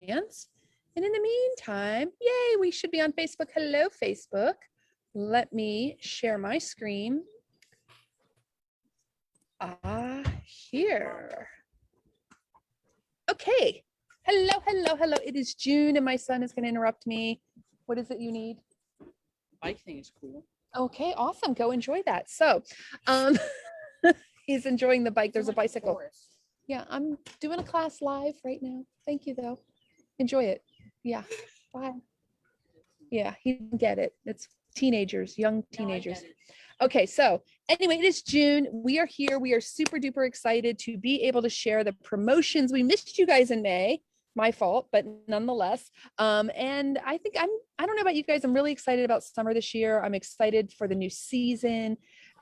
advance. And in the meantime, yay, we should be on Facebook. Hello, Facebook. Let me share my screen. Here. Okay. Hello, hello, hello. It is June and my son is going to interrupt me. What is it you need? Bike thing is cool. Okay, awesome. Go enjoy that. So, he's enjoying the bike. There's a bicycle. Yeah, I'm doing a class live right now. Thank you, though. Enjoy it. Yeah. Bye. Yeah, he didn't get it. It's teenagers, young teenagers. Okay, so anyway, it is June. We are here. We are super duper excited to be able to share the promotions. We missed you guys in May. My fault, but nonetheless. And I think I don't know about you guys. I'm really excited about summer this year. I'm excited for the new season.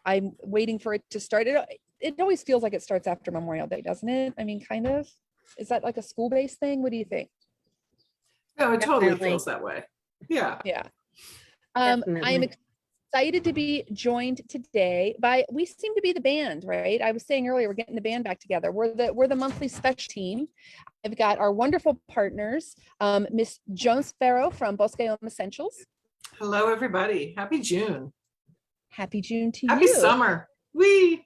I'm waiting for it to start. It always feels like it starts after Memorial Day, doesn't it? I mean, kind of. Is that like a school-based thing? What do you think? No, it totally feels that way. Yeah. Yeah. I am excited to be joined today by, we seem to be the band, right? I was saying earlier, we're getting the band back together. We're the monthly special team. I've got our wonderful partners, Miss Joan Sberro from BosqueOm Essentials. Hello, everybody. Happy June. Happy June to you. Happy summer. Whee!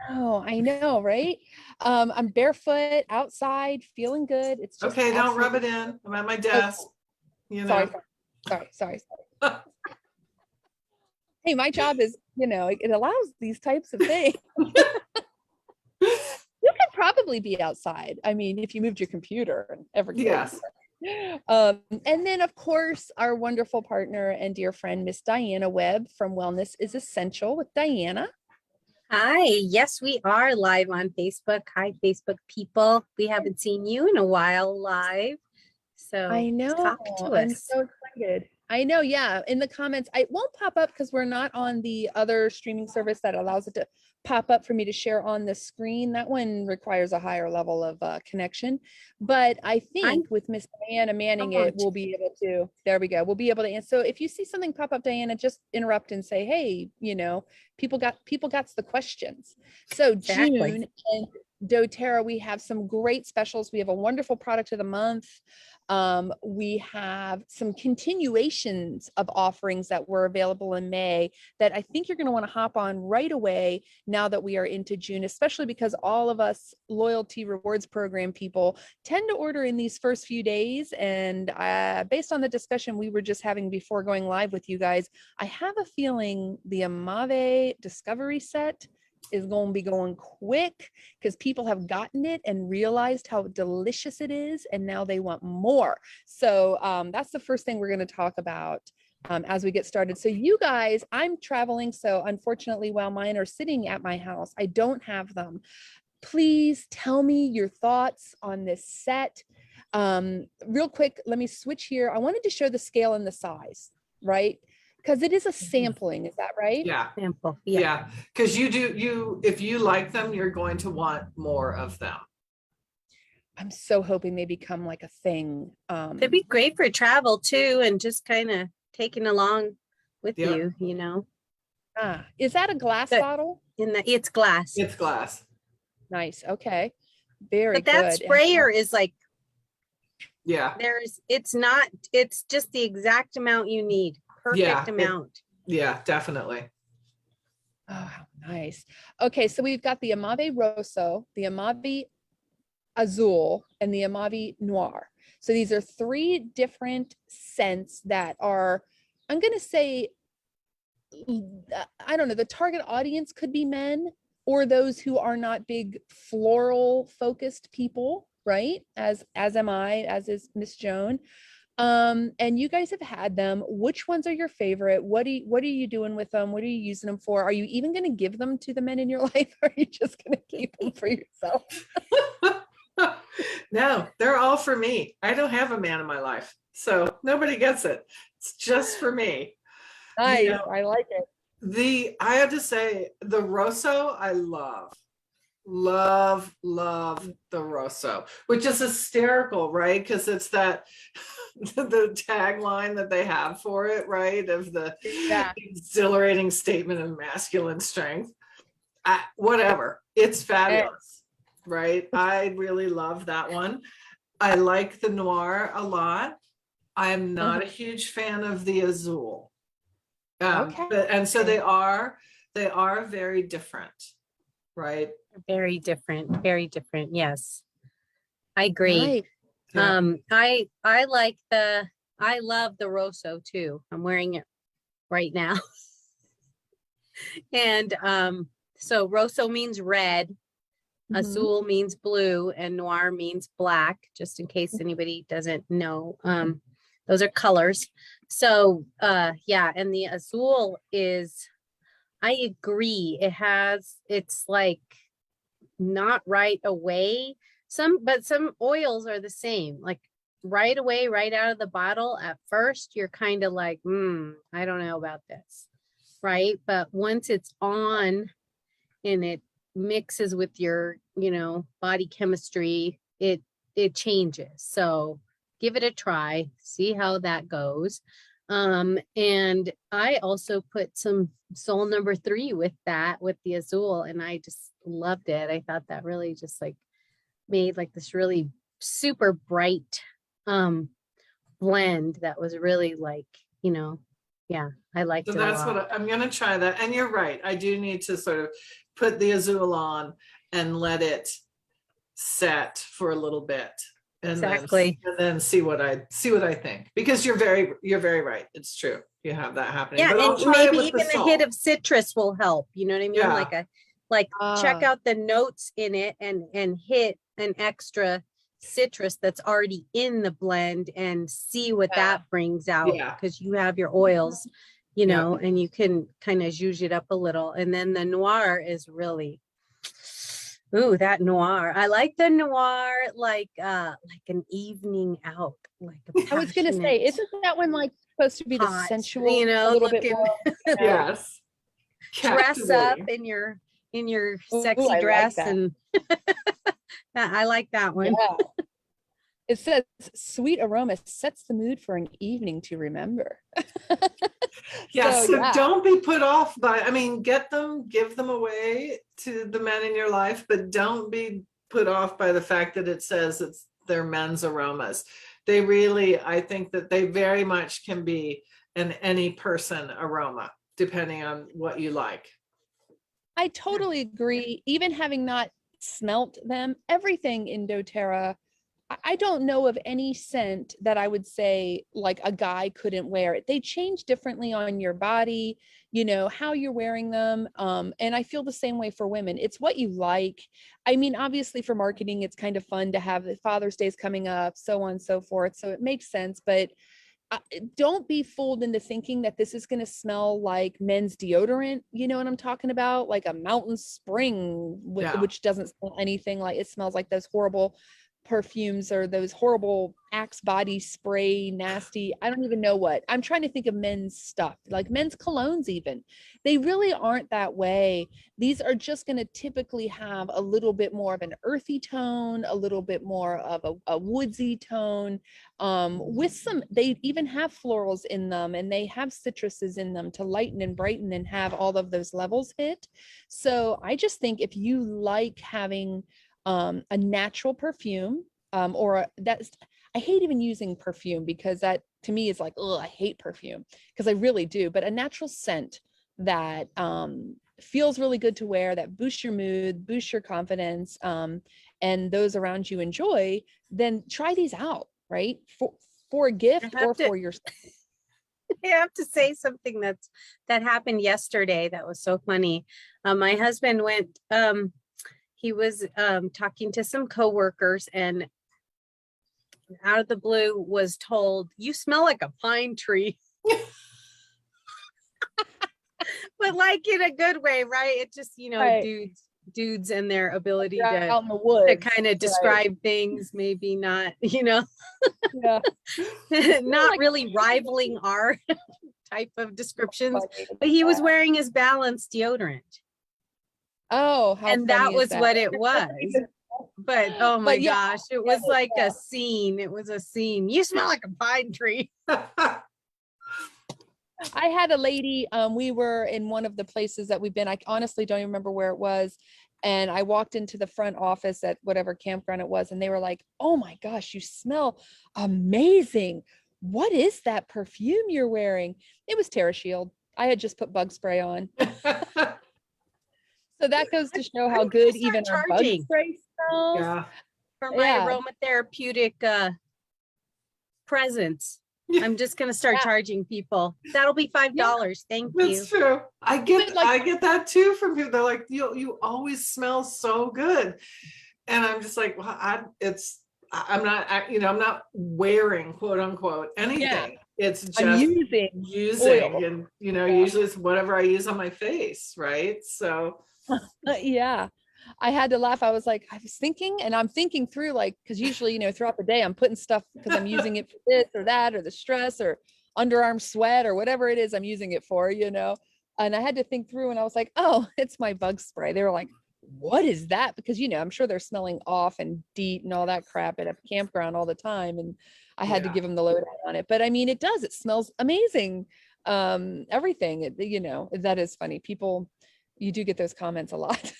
Oh, I know, right? I'm barefoot outside, feeling good. It's just okay. Don't rub it in. I'm at my desk. You know. Sorry. Hey, my job is, it allows these types of things. You could probably be outside. I mean, if you moved your computer and everything. Yes. And then, of course, our wonderful partner and dear friend, Miss Diana Webb from Wellness is Essential with Diana. Hi. Yes, we are live on Facebook. Hi, Facebook people. We haven't seen you in a while live. So I know. Talk to us. I'm so excited. I know. Yeah. In the comments, it won't pop up because we're not on the other streaming service that allows it to pop up for me to share on the screen. That one requires a higher level of connection. But I think with Miss Diana manning it, we'll be able to, there we go. We'll be able to answer. So if you see something pop up, Diana, just interrupt and say, hey, people got the questions. So Exactly. June and doTERRA, we have some great specials. We have a wonderful product of the month. We have some continuations of offerings that were available in May that I think you're going to want to hop on right away now that we are into June, especially because all of us loyalty rewards program people tend to order in these first few days. And based on the discussion we were just having before going live with you guys, I have a feeling the Amave Discovery Set is going to be going quick because people have gotten it and realized how delicious it is, and now they want more. So that's the first thing we're going to talk about as we get started. So you guys, I'm traveling, so unfortunately, while mine are sitting at my house, I don't have them. Please tell me your thoughts on this set. Real quick, let me switch here. I wanted to show the scale and the size, right? Because it is a sampling, is that right? Yeah. Sample. Yeah. Because if you like them, you're going to want more of them. I'm so hoping they become like a thing. It'd be great for travel too, and just kind of taking along with you, Is that a glass bottle? It's glass. It's glass. Nice. Okay. Very good. But that sprayer is like, it's just the exact amount you need. Perfect amount. Yeah, definitely. Oh, how nice. Okay, so we've got the Amave Rosso, the Amave Azul, and the Amave Noir. So these are three different scents that are, I'm going to say, I don't know, the target audience could be men or those who are not big floral focused people, right? As am I, as is Miss Joan. And you guys have had them. Which ones are your favorite? What are you doing with them? What are you using them for? Are you even going to give them to the men in your life? Or are you just going to keep them for yourself? No, they're all for me. I don't have a man in my life, so nobody gets it. It's just for me. Nice. I like it. I have to say, the Rosso, I love the Rosso, which is hysterical, right? Because it's that the tagline that they have for it, right? Of the exhilarating statement of masculine strength. Whatever, it's fabulous, right? I really love that one. I like the Noir a lot. I'm not a huge fan of the Azul. Okay. And so they are very different, right? Very different, very different. Yes, I agree. Nice. Yeah. I love the Rosso too. I'm wearing it right now. And so Rosso means red, Mhm. Azul means blue, and Noir means black, just in case anybody doesn't know. Those are colors. So yeah, and the Azul is, I agree, it's like not right away. But some oils are the same, like right away, right out of the bottle. At first, you're kind of like, I don't know about this, right? But once it's on and it mixes with your, body chemistry, it changes. So give it a try, see how that goes. And I also put some Soul number 3 with the Azul, and I just loved it. I thought that really just like made like this really super bright blend that was really like, yeah, I liked So it a that's lot. what I'm going to try that. And you're right. I do need to sort of put the Azul on and let it set for a little bit. And Exactly. then see what I think, because you're very right. It's true. You have that happening. Yeah, But I'll and try it maybe with the even a salt. hit of citrus will help. You know what I mean? Yeah. Check Ah. out the notes in it and hit an extra citrus that's already in the blend and see what Yeah. that brings out, Yeah. because you have your oils, Yeah. and you can kind of zhuzh it up a little. And then the Noir is really, ooh, that Noir. I like the Noir like an evening out, like a I was gonna say, passionate isn't that one like supposed to be the hot, sensual, a little bit looking more? Yes. dress up Captivating. in your Ooh, sexy I like dress, that. and I like that one. Yeah. It says sweet aroma sets the mood for an evening to remember. Yes. So So yeah. don't be put off by, give them away to the men in your life, but don't be put off by the fact that it says they're men's aromas. I think that they very much can be an any person aroma, depending on what you like. I totally agree. Even having not smelt them, everything in doTERRA, I don't know of any scent that I would say like a guy couldn't wear it. They change differently on your body, how you're wearing them. And I feel the same way for women. It's what you like. I mean, obviously for marketing, it's kind of fun to have Father's Day's coming up, so on and so forth. So it makes sense, but don't be fooled into thinking that this is going to smell like men's deodorant. You know what I'm talking about? Like a Mountain Spring, Yeah. which doesn't smell anything like it. Smells like those horrible perfumes or those horrible Axe body spray, nasty. I don't even know what. I'm trying to think of men's stuff, like men's colognes even. They really aren't that way. These are just going to typically have a little bit more of an earthy tone, a little bit more of a woodsy tone, with some, they even have florals in them, and they have citruses in them to lighten and brighten and have all of those levels hit. So I just think if you like having a natural perfume, I hate even using perfume, because that to me is like, oh, I hate perfume, because I really do, but a natural scent that feels really good to wear, that boosts your mood, boosts your confidence, and those around you enjoy, then try these out, right? For a gift or for yourself. I have to say something that happened yesterday that was so funny. My husband went, he was talking to some coworkers, and out of the blue was told, "You smell like a pine tree." But like in a good way, right? It just, Right. dudes and their ability You're to out in the woods, kind of describe things, maybe not, yeah. not like- really rivaling our type of descriptions, but he was wearing his Balance deodorant. Oh, how And that funny was is that? what it was. But oh my But yeah, gosh, it was like a scene. It was a scene. You smell like a pine tree. I had a lady, we were in one of the places that we've been, I honestly don't even remember where it was. And I walked into the front office at whatever campground it was, and they were like, "Oh my gosh, you smell amazing. What is that perfume you're wearing?" It was TerraShield. I had just put bug spray on. So that goes to show how I'm gonna good start even our bug charging. spray smells. Yeah. For my Yeah. aromatherapeutic presence. Yeah. I'm just gonna start Yeah. charging people. That'll be $5. Thank you. That's true. I get like- that too from people. They're like, you always smell so good. And I'm just like, well, I'm not wearing, quote unquote, anything. It's just I'm using using oil. and Yeah. usually it's whatever I use on my face, right? So Yeah. I had to laugh. I was like, I was thinking, and I'm thinking through, like, because usually, throughout the day, I'm putting stuff because I'm using it for this or that, or the stress or underarm sweat or whatever it is I'm using it for, And I had to think through, and I was like, oh, it's my bug spray. They were like, what is that? Because, I'm sure they're smelling off and DEET and all that crap at a campground all the time. And I had to Yeah. give them the lowdown on it. But I mean, it smells amazing. Everything, that is funny. People, you do get those comments a lot.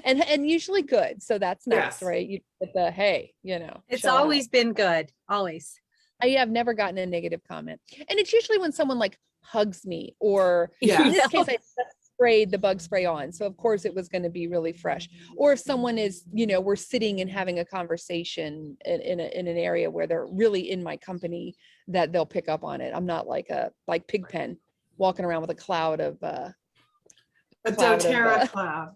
and usually good. So that's nice, Yes. right? You get the, hey, It's chill out. always been good. Always. I have never gotten a negative comment. And it's usually when someone like hugs me, or Yeah. in this case, I sprayed the bug spray on. So of course it was going to be really fresh. Or if someone is, we're sitting and having a conversation in an area where they're really in my company, that they'll pick up on it. I'm not like Pigpen walking around with a cloud of, a cloud of, doTERRA cloud.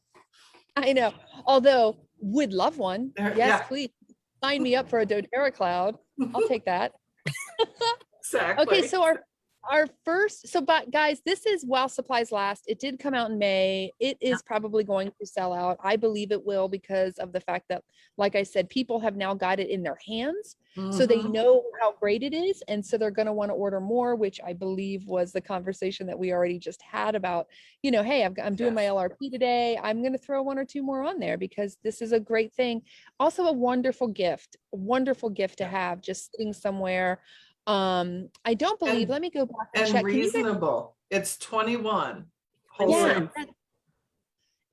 I know, although would love one. There- Yes, yeah. please sign me up for a doTERRA cloud. I'll take that. Exactly. Okay, so our first, but guys, this is while supplies last. It did come out in May. It is probably going to sell out. I believe it will, because of the fact that, like I said, people have now got it in their hands. So they Mhm. know how great it is. And so they're going to want to order more, which I believe was the conversation that we already just had about, hey, I'm doing my Yes. LRP today. I'm going to throw 1 or 2 more on there because this is a great thing. Also a wonderful gift to Yeah. have just sitting somewhere. I don't believe, And- let me go back and And check. Can you guys- reasonable. It's 21 yeah. wholesale.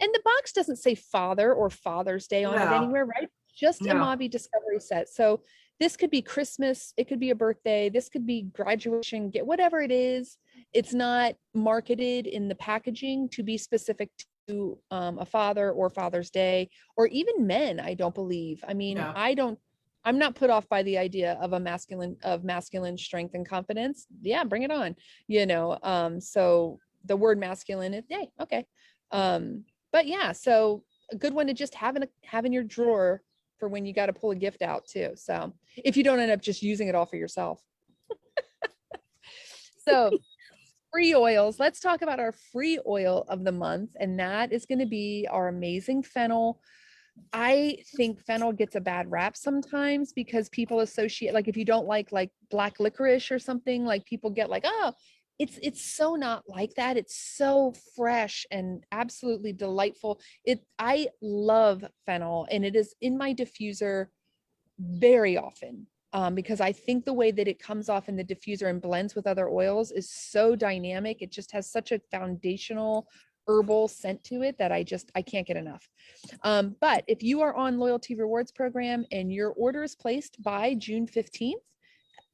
And the box doesn't say Father or Father's Day on it No. anywhere, right? Just a No. Mavi Discovery set. So this could be Christmas, it could be a birthday, this could be graduation, get whatever it is. It's not marketed in the packaging to be specific to a father or Father's Day, or even men, I don't believe. I mean, Yeah. I'm not put off by the idea of masculine strength and confidence. Yeah, bring it on. So the word masculine, yay, okay. But yeah, so a good one to just have in your drawer for when you got to pull a gift out too. So if you don't end up just using it all for yourself. So free oils, let's talk about our free oil of the month. And that is going to be our amazing Fennel. I think Fennel gets a bad rap sometimes because people associate, like if you don't like black licorice or something, like people get like, oh, it's so not like that. It's so fresh and absolutely delightful. I love Fennel, and it is in my diffuser very often. Because I think the way that it comes off in the diffuser and blends with other oils is so dynamic. It just has such a foundational herbal scent to it that I can't get enough. But if you are on Loyalty Rewards program and your order is placed by June 15th,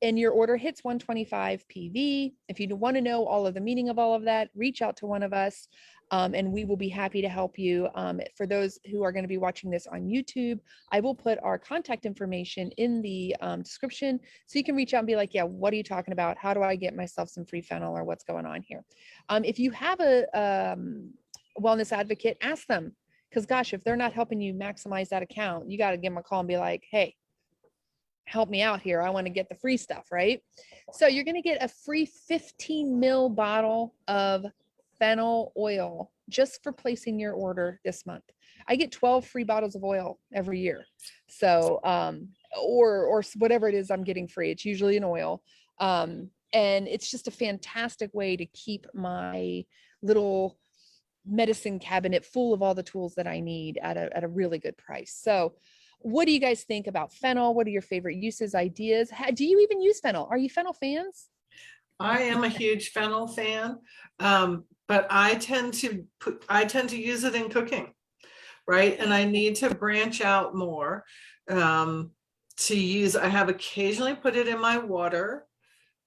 and your order hits 125 PV, if you want to know all of the meaning of all of that, reach out to one of us, and we will be happy to help you. For those who are going to be watching this on YouTube, I will put our contact information in the description, so you can reach out and be like, yeah, what are you talking about? How do I get myself some free Fennel, or what's going on here? If you have a wellness advocate, ask them, because gosh, if they're not helping you maximize that account, you got to give them a call and be like, hey, help me out here. I want to get the free stuff, right? So you're going to get a free 15 ml bottle of Fennel oil just for placing your order this month. I get 12 free bottles of oil every year. So, or whatever it is I'm getting free. It's usually an oil. And it's just a fantastic way to keep my little medicine cabinet full of all the tools that I need at a really good price. So what do you guys think about Fennel? What are your favorite uses, ideas? Do you even use Fennel? Are you Fennel fans? I am a huge Fennel fan, but I tend to use it in cooking. right? And I need to branch out more to use. I have occasionally put it in my water.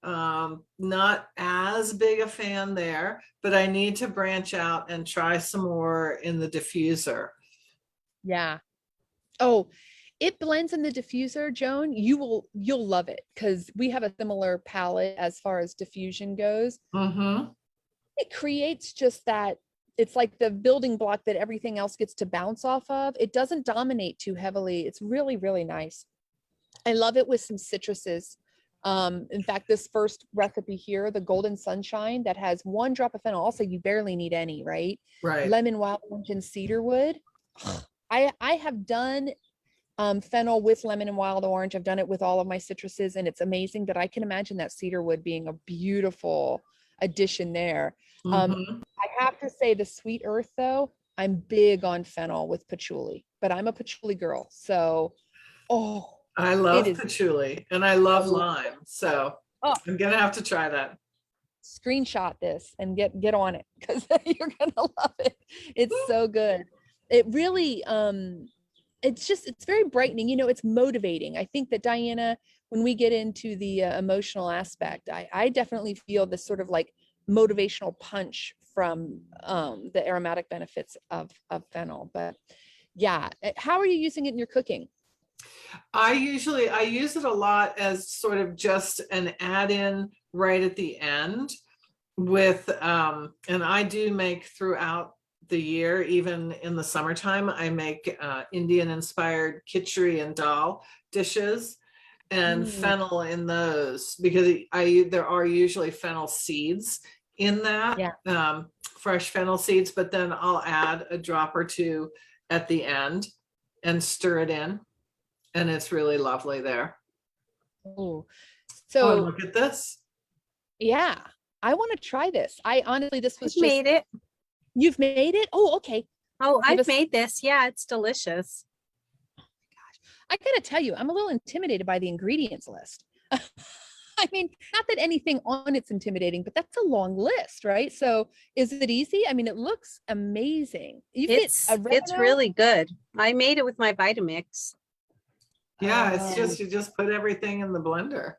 Not as big a fan there, but I need to branch out and try some more in the diffuser. Yeah. Oh, it blends in the diffuser, Joan. You'll love it because we have a similar palette as far as diffusion goes. Mm-hmm. It creates just that, it's like the building block that everything else gets to bounce off of. It doesn't dominate too heavily. It's really, really nice. I love it with some citruses. In fact, this first recipe here, the golden sunshine, that has 1 drop of fennel. Also, you barely need any, right? Right. Lemon, wild orange, and cedarwood. I have done fennel with lemon and wild orange. I've done it with all of my citruses, and it's amazing. But I can imagine that cedarwood being a beautiful addition there. Mm-hmm. I have to say the sweet earth, though, I'm big on fennel with patchouli, but I'm a patchouli girl. So, I love it is patchouli and I love so lime. So Oh. I'm going to have to try that. screenshot this and get on it because you're gonna love it. It's so good. It really it's very brightening. It's motivating. I think that, Diana, when we get into the emotional aspect, I definitely feel this sort of like motivational punch from the aromatic benefits of fennel. But yeah, how are you using it in your cooking? I use it a lot as sort of just an add-in right at the end with, and I do make throughout the year, even in the summertime, I make Indian inspired khichdi and dal dishes and fennel in those, because there are usually fennel seeds in that, fresh fennel seeds, but then I'll add a drop or two at the end and stir it in. And it's really lovely there. Oh, Oh, so look at this. yeah, I want to try this. I honestly, this was just, Made it. you've made it? Oh, okay. Oh, Give I've us- made this. Yeah, it's delicious. I gotta tell you, I'm a little intimidated by the ingredients list. I mean, not that anything on it's intimidating, but that's a long list, right? So is it easy? I mean, it looks amazing. It's really good. I made it with my Vitamix. Yeah, it's just, you just put everything in the blender.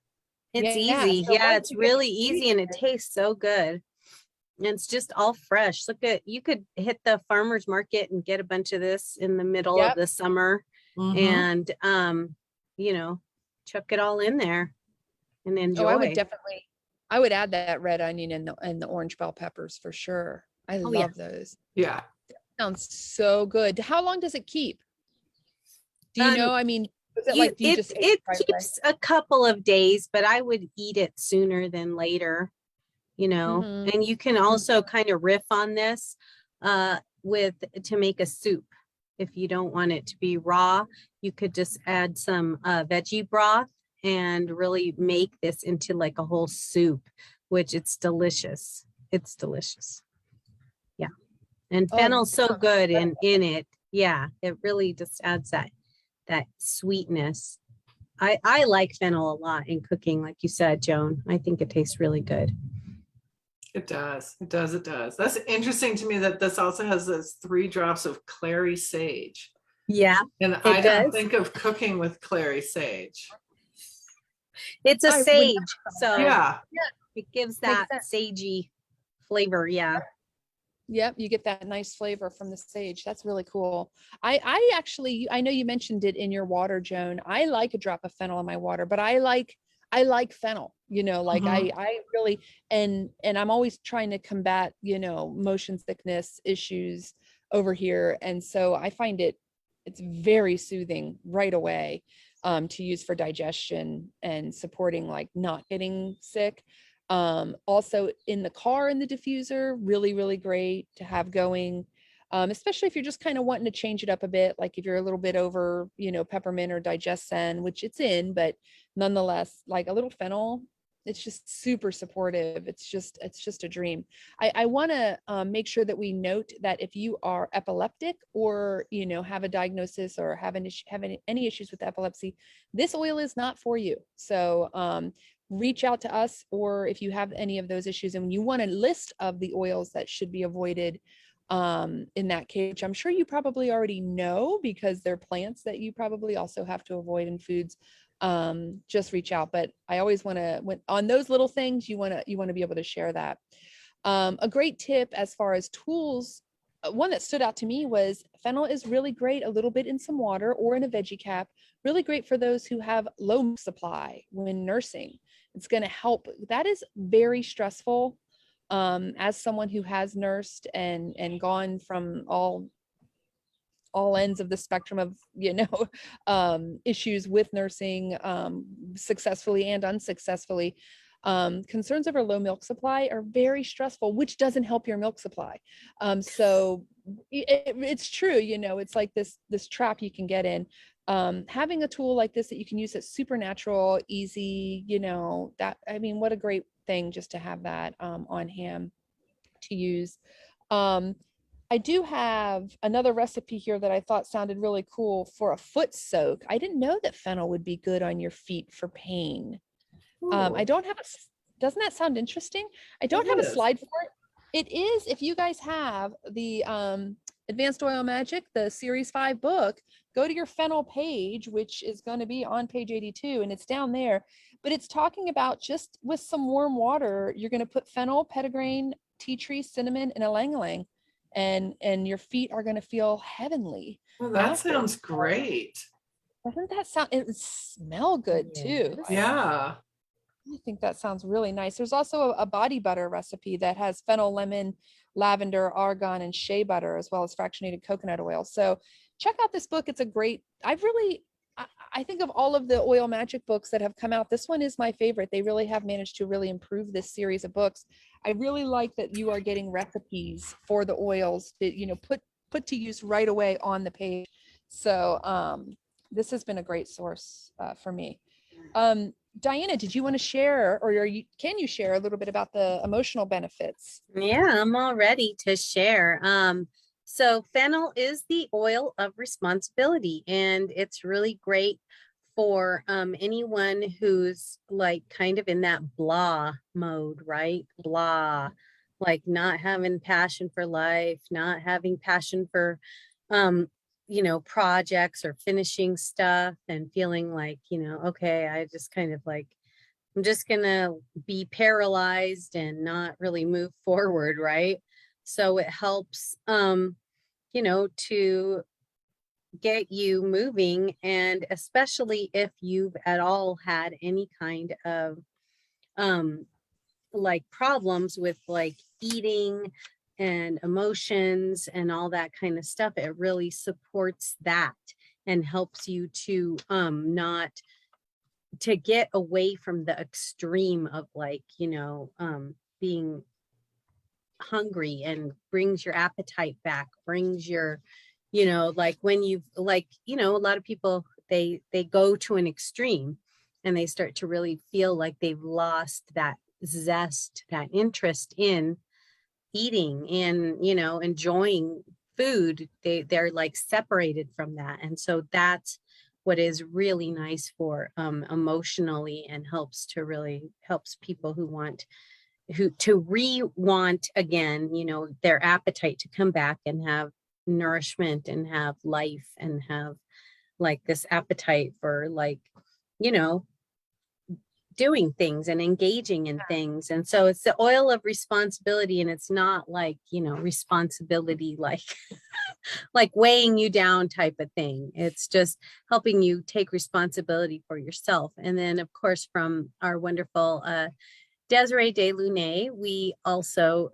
It's Yeah, easy. so Yeah, once it's you get the really easy and it ingredients- tastes so good. And it's just all fresh. You could hit the farmer's market and get a bunch of this in the middle of the summer Mhm. and chuck it all in there and enjoy. Oh, I would add that red onion and the orange bell peppers for sure. I love those. Yeah. Sounds so good. How long does it keep? Do you know? I mean, is it like, do you just it keeps a couple of days, but I would eat it sooner than later, Mhm. and you can also kind of riff on this to make a soup. If you don't want it to be raw, you could just add some veggie broth and really make this into like a whole soup, which it's delicious. It's delicious. Yeah. And fennel's so good in it. Yeah. It really just adds that sweetness. I like fennel a lot in cooking, like you said, Joan. I think it tastes really good. It does. It does. It does. That's interesting to me that this also has those 3 drops of clary sage. Yeah. And I don't think of cooking with clary sage. It's a sage. So yeah, it gives that sagey flavor. Yeah. Yep, you get that nice flavor from the sage. That's really cool. I know you mentioned it in your water, Joan. I like a drop of fennel in my water, but I like fennel, I really, and I'm always trying to combat, motion sickness issues over here. And so I find it's very soothing right away to use for digestion and supporting like not getting sick. Also in the car, in the diffuser, really, really great to have going, especially if you're just kind of wanting to change it up a bit. Like if you're a little bit over, peppermint or digesten, which it's in, but nonetheless, like a little fennel, it's just super supportive. It's just a dream. I want to make sure that we note that if you are epileptic or, have a diagnosis or have any issues with epilepsy, this oil is not for you. So, reach out to us, or if you have any of those issues and you want a list of the oils that should be avoided, in that case, which I'm sure you probably already know because they're plants that you probably also have to avoid in foods. Just reach out. But I always want to, on those little things, you want to be able to share that. A great tip as far as tools, one that stood out to me was fennel is really great a little bit in some water or in a veggie cap, really great for those who have low milk supply when nursing. It's going to help. That is very stressful. As someone who has nursed and gone from all ends of the spectrum of, issues with nursing, successfully and unsuccessfully, concerns over low milk supply are very stressful, which doesn't help your milk supply. So it's true, it's like this trap you can get in. Having a tool like this that you can use that's supernatural, easy, what a great thing just to have that on hand to use. I do have another recipe here that I thought sounded really cool for a foot soak. I didn't know that fennel would be good on your feet for pain. I don't have doesn't that sound interesting? I don't have a slide for it. It is, if you guys have the Advanced Oil Magic, the Series 5 book, go to your fennel page, which is going to be on page 82, and it's down there. But it's talking about just with some warm water, you're going to put fennel, petitgrain, tea tree, cinnamon, and ylang-ylang, and your feet are going to feel heavenly. Well, that sounds great. Doesn't that sound, it would smell good too. Yeah. I think that sounds really nice. There's also a body butter recipe that has fennel, lemon, lavender, argan, and shea butter, as well as fractionated coconut oil. So check out this book. It's a great, I think of all of the oil magic books that have come out, this one is my favorite. They really have managed to really improve this series of books. I really like that you are getting recipes for the oils that, put to use right away on the page. So this has been a great source for me. Diana, did you want to share, or can you share a little bit about the emotional benefits? Yeah, I'm all ready to share. So fennel is the oil of responsibility, and it's really great for anyone who's like kind of in that blah mode, right? Blah, like not having passion for life, not having passion for projects or finishing stuff, and feeling like, okay, I just kind of like, I'm just gonna be paralyzed and not really move forward, right? So it helps, to get you moving, and especially if you've at all had any kind of like problems with like eating and emotions and all that kind of stuff, it really supports that and helps you to not to get away from the extreme of like, being hungry, and brings your appetite back, brings your, like when you've like, a lot of people, they go to an extreme and they start to really feel like they've lost that zest, that interest in eating and, enjoying food. They're like separated from that. And so that's what is really nice for emotionally, and helps people who want again, their appetite to come back and have nourishment and have life and have like this appetite for like, doing things and engaging in things. And so it's the oil of responsibility, and it's not like, responsibility like like weighing you down type of thing. It's just helping you take responsibility for yourself. And then of course, from our wonderful Desiree De Lunay,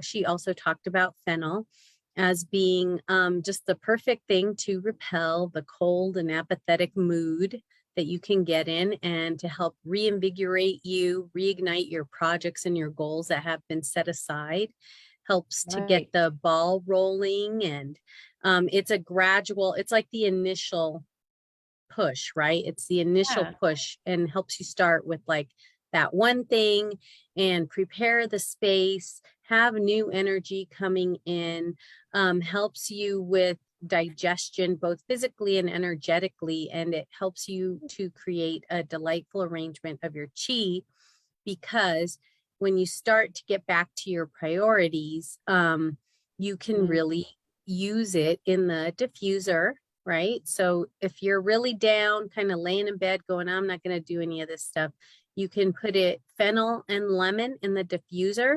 she also talked about fennel as being just the perfect thing to repel the cold and apathetic mood that you can get in, and to help reinvigorate you, reignite your projects and your goals that have been set aside. Helps to get the ball rolling, and it's a gradual, it's like the initial push, right? It's the initial push, and helps you start with like that one thing and prepare the space, have new energy coming in, helps you with digestion, both physically and energetically, and it helps you to create a delightful arrangement of your chi, because when you start to get back to your priorities, you can really use it in the diffuser, right? So if you're really down, kind of laying in bed going, I'm not going to do any of this stuff, you can put it fennel and lemon in the diffuser,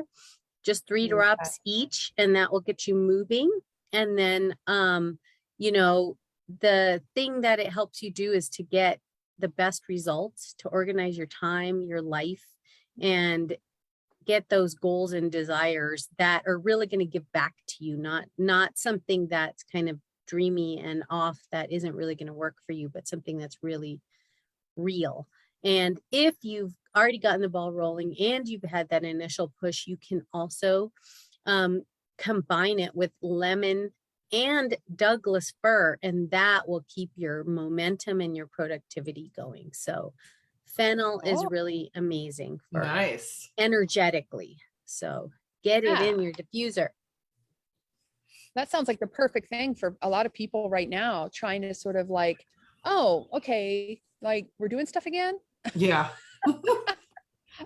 just 3 drops each, and that will get you moving. And then, you know, the thing that it helps you do is to get the best results, to organize your time, your life, and get those goals and desires that are really going to give back to you, not something that's kind of dreamy and off that isn't really going to work for you, but something that's really real. And if you've already gotten the ball rolling and you've had that initial push, you can also combine it with lemon and Douglas fir, and that will keep your momentum and your productivity going. So fennel is really amazing for Nice. energetically. So get it Yeah. in your diffuser. That sounds like the perfect thing for a lot of people right now, trying to sort of like, oh, okay, like we're doing stuff again. Yeah.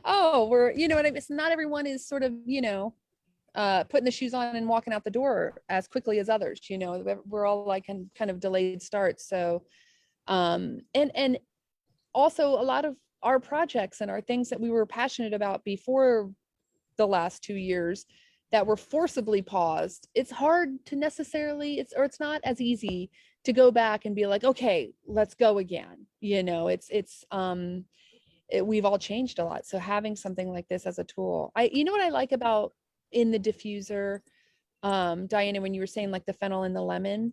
Oh, we're, you know what I mean? It's not everyone is sort of, you know, putting the shoes on and walking out the door as quickly as others, you know, we're all like in kind of delayed starts. So, and also a lot of our projects and our things that we were passionate about before the last 2 years that were forcibly paused, it's hard to necessarily, it's not as easy to go back and be like, okay, let's go again. You know, we've all changed a lot. So having something like this as a tool, you know what I like about in the diffuser, Diana, when you were saying like the fennel and the lemon,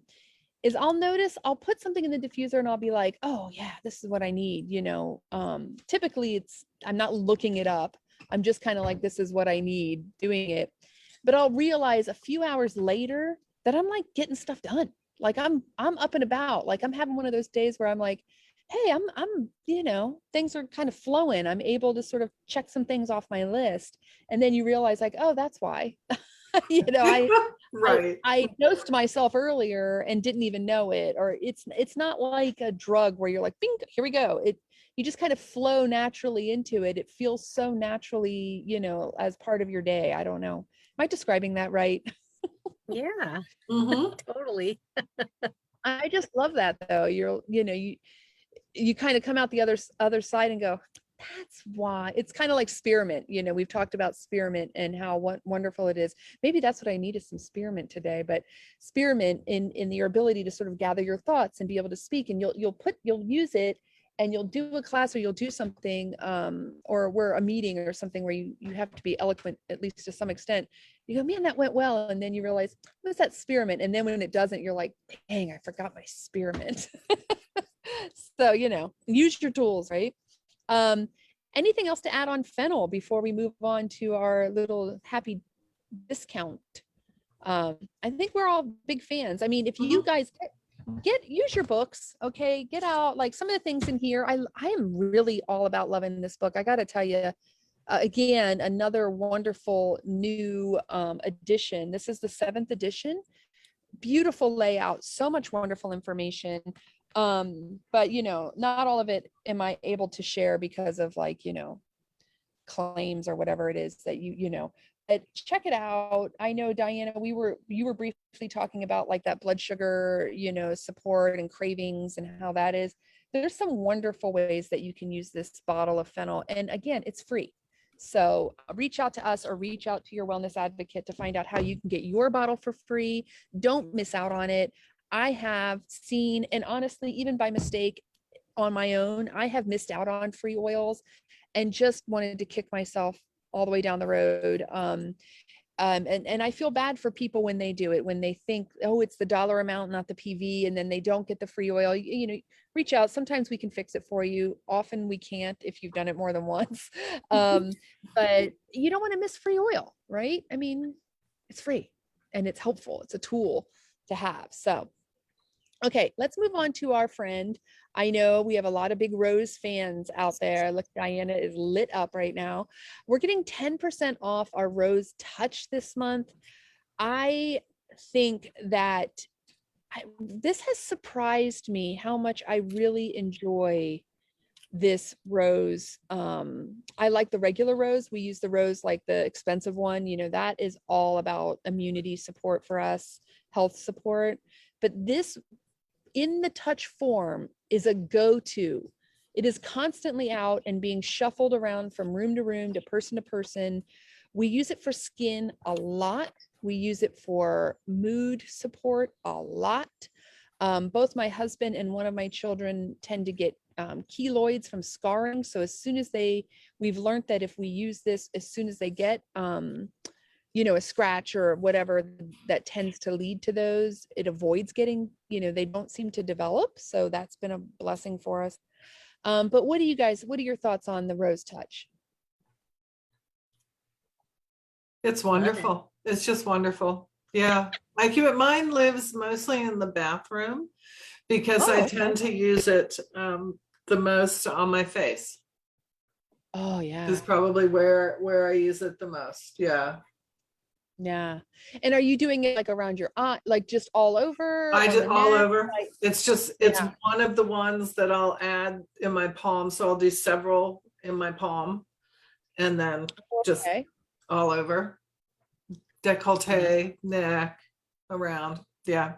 is I'll put something in the diffuser and I'll be like, oh yeah, this is what I need. You know, typically I'm not looking it up. I'm just kind of like, this is what I need, doing it. But I'll realize a few hours later that I'm like getting stuff done. Like I'm up and about. Like I'm having one of those days where I'm like, hey, I'm, you know, things are kind of flowing. I'm able to sort of check some things off my list. And then you realize like, oh, that's why. You know, Right. I dosed myself earlier and didn't even know it. Or it's not like a drug where you're like, bing, here we go. You just kind of flow naturally into it. It feels so naturally, you know, as part of your day. I don't know. Am I describing that right? Yeah, Mhm. totally. I just love that though. You kind of come out the other side and go, that's why. It's kind of like spearmint. You know, we've talked about spearmint and how wonderful it is. Maybe that's what I need, is some spearmint today. But spearmint in your ability to sort of gather your thoughts and be able to speak, and you'll use it, and you'll do a class or you'll do something, or we're a meeting or something where you have to be eloquent, at least to some extent. You go, man, that went well. And then you realize, what's that spearmint? And then when it doesn't, you're like, dang, I forgot my spearmint. So, you know, use your tools, right? Anything else to add on fennel before we move on to our little happy discount? I think we're all big fans. I mean, if you guys use your books, okay, get out like some of the things in here. I am really all about loving this book. I got to tell you, again, another wonderful new edition. This is the 7th edition. Beautiful layout, so much wonderful information. But you know, not all of it am I able to share because of like, you know, claims or whatever it is that you know. But check it out. I know, Diana, you were briefly talking about like that blood sugar, you know, support and cravings and how that is. There's some wonderful ways that you can use this bottle of fennel, and again, it's free. So reach out to us or reach out to your wellness advocate to find out how you can get your bottle for free. Don't miss out on it. I have seen, and honestly, even by mistake on my own, I have missed out on free oils and just wanted to kick myself all the way down the road. And I feel bad for people when they do it, when they think, oh, it's the dollar amount, not the PV, and then they don't get the free oil. You know, reach out. Sometimes we can fix it for you. Often we can't if you've done it more than once. But you don't want to miss free oil, right? I mean, it's free and it's helpful. It's a tool to have. So, okay, let's move on to our friend. I know we have a lot of big Rose fans out there. Look, Diana is lit up right now. We're getting 10% off our Rose Touch this month. I think that this has surprised me how much I really enjoy this rose. I like the regular rose. We use the rose, like the expensive one, you know, that is all about immunity support for us, health support. But this in the touch form is a go-to. It is constantly out and being shuffled around from room to room, to person. We use it for skin a lot. We use it for mood support a lot. Both my husband and one of my children tend to get keloids from scarring. So as soon as we've learned that if we use this, as soon as they get, you know, a scratch or whatever that tends to lead to those, it avoids getting, you know, they don't seem to develop. So that's been a blessing for us. But what are your thoughts on the Rose Touch? It's wonderful. It's just wonderful. Yeah. I keep it. Mine lives mostly in the bathroom because I tend to use it the most on my face. Oh yeah. Is probably where I use it the most. Yeah. Yeah. And are you doing it like around your eye, like just all over? I on just the all neck? over. Like, It's one of the ones that I'll add in my palm. So I'll do several in my palm and then just okay. all over. Décolleté, neck, around. Yeah.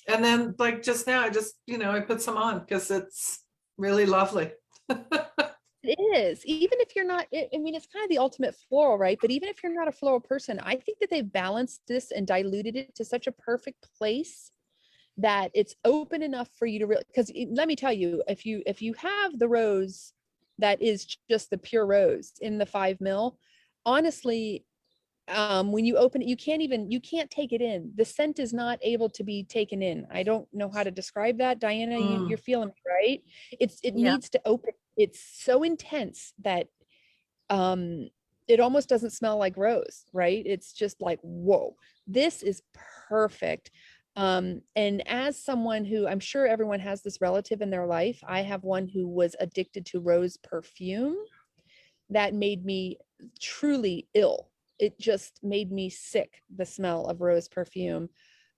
And then like just now, I just, I put some on because it's really lovely. It is. Even if you're not, I mean, it's kind of the ultimate floral, right? But even if you're not a floral person, I think that they've balanced this and diluted it to such a perfect place that it's open enough for you to really, because let me tell you, if you have the rose that is just the pure rose in the 5 ml, honestly, when you open it, you can't take it in. The scent is not able to be taken in. I don't know how to describe that. Diana, you're feeling me, right? It needs to open. It's so intense that it almost doesn't smell like rose, right? It's just like, whoa, this is perfect. And as someone who, I'm sure everyone has this relative in their life, I have one who was addicted to rose perfume that made me truly ill. It just made me sick, the smell of rose perfume.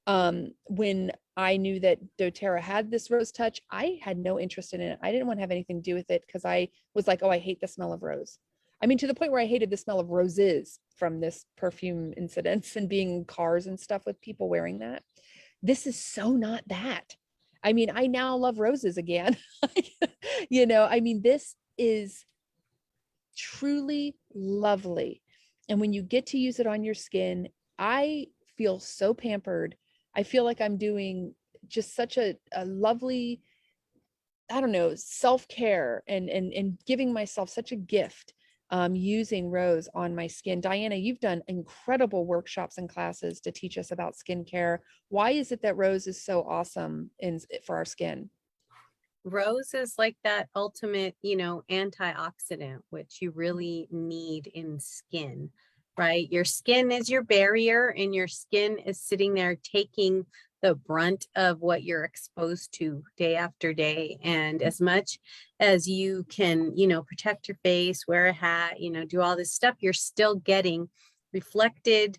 When I knew that doTERRA had this Rose Touch, I had no interest in it. I didn't want to have anything to do with it because I was like, oh, I hate the smell of rose. I mean, to the point where I hated the smell of roses from this perfume incidents and being in cars and stuff with people wearing that. This is so not that. I mean, I now love roses again. I mean, this is truly lovely. And when you get to use it on your skin, I feel so pampered. I feel like I'm doing just such a lovely, I don't know, self-care and giving myself such a gift using rose on my skin. Diana, you've done incredible workshops and classes to teach us about skincare. Why is it that rose is so awesome for our skin? Rose is like that ultimate, antioxidant, which you really need in skin, right? Your skin is your barrier and your skin is sitting there taking the brunt of what you're exposed to day after day. And as much as you can, protect your face, wear a hat, do all this stuff, you're still getting reflected,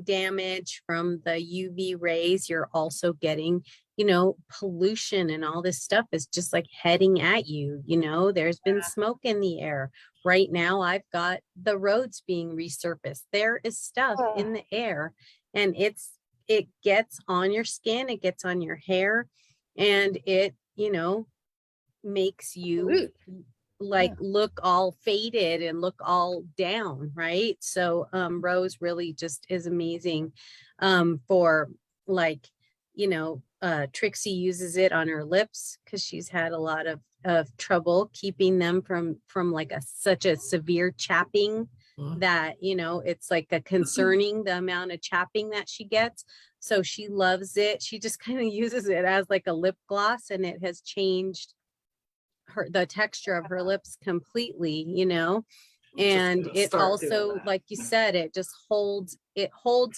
damage from the UV rays. You're also getting pollution and all this stuff is just like heading at you. There's been smoke in the air. Right now, I've got the roads being resurfaced. There is stuff in the air and it gets on your skin, it gets on your hair, and it, makes you look all faded and look all down, right? So rose really just is amazing for like, Trixie uses it on her lips because she's had a lot of trouble keeping them from like such a severe chapping that, it's like a concerning the amount of chapping that she gets. So she loves it. She just kind of uses it as like a lip gloss, and it has changed the texture of her lips completely, and it also, like you said, it just holds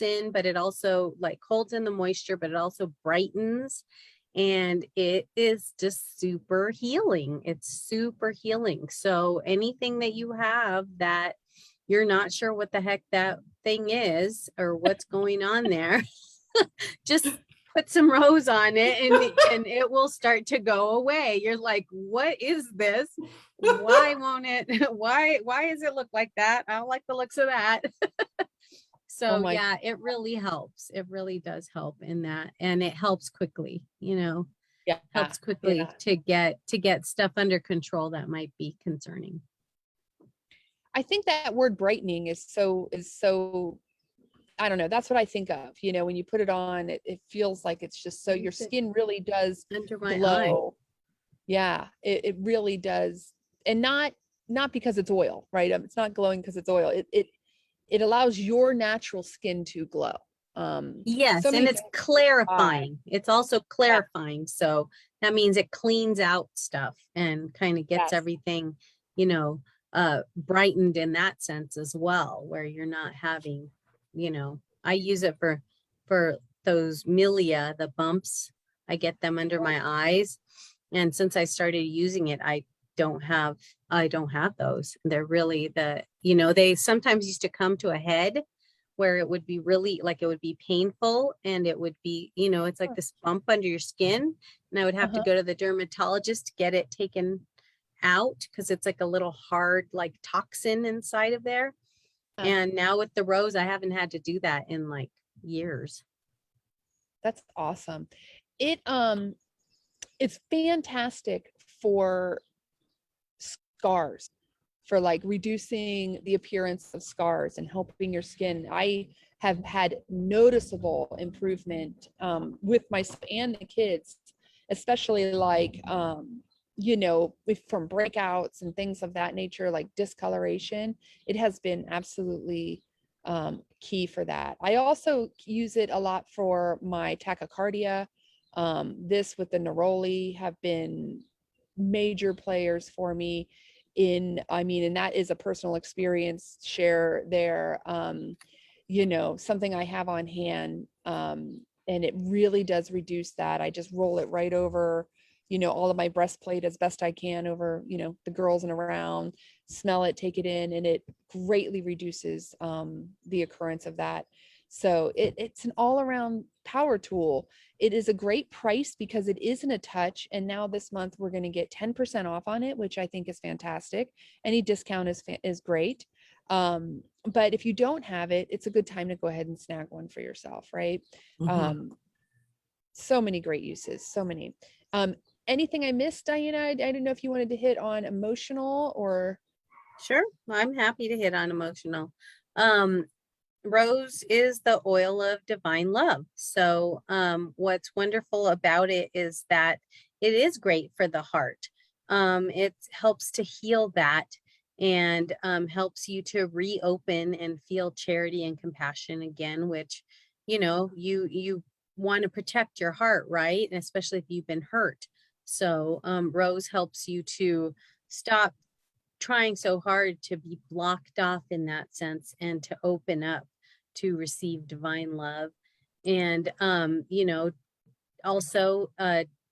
in, but it also like holds in the moisture, but it also brightens, and it is just super healing. It's super healing. So anything that you have that you're not sure what the heck that thing is or what's going on there, just put some rose on it and it will start to go away. You're like, what is this? Why won't it? Why does it look like that? I don't like the looks of that. So yeah, it really helps. It really does help in that. And it helps quickly, Yeah. helps quickly to get stuff under control that might be concerning. I think that word brightening is so, I don't know. That's what I think of, when you put it on, it feels like it's just so your skin really does Under my glow. Yeah, it really does. And not because it's oil, right? It's not glowing because it's oil. It allows your natural skin to glow. Yes, and it's clarifying. It's also clarifying. So that means it cleans out stuff and kind of gets everything, brightened in that sense as well, where you're not having, I use it for those milia, the bumps. I get them under my eyes. And since I started using it, I don't have those. They're really they sometimes used to come to a head where it would be really it would be painful, and it would be, it's like this bump under your skin, and I would have to go to the dermatologist to get it taken out because it's like a little hard toxin inside of there. And now with the rose, I haven't had to do that in years. That's awesome. It's fantastic for scars, for reducing the appearance of scars and helping your skin. I have had noticeable improvement with myself and the kids, especially from breakouts and things of that nature, like discoloration. It has been absolutely key for that. I also use it a lot for my tachycardia. This with the neroli have been major players for me and that is a personal experience share there. Something I have on hand, and it really does reduce that. I just roll it right over, all of my breastplate as best I can over, the girls and around, smell it, take it in, and it greatly reduces the occurrence of that. So it's an all-around power tool. It is a great price because it isn't a touch. And now this month we're going to get 10% off on it, which I think is fantastic. Any discount is great. But if you don't have it, it's a good time to go ahead and snag one for yourself, right? So many great uses, so many. Anything I missed, Diana? I didn't know if you wanted to hit on emotional or. Sure, I'm happy to hit on emotional. Rose is the oil of divine love. So what's wonderful about it is that it is great for the heart. It helps to heal that and helps you to reopen and feel charity and compassion again, which, you want to protect your heart, right? And especially if you've been hurt. So Rose helps you to stop trying so hard to be blocked off in that sense and to open up to receive divine love. And also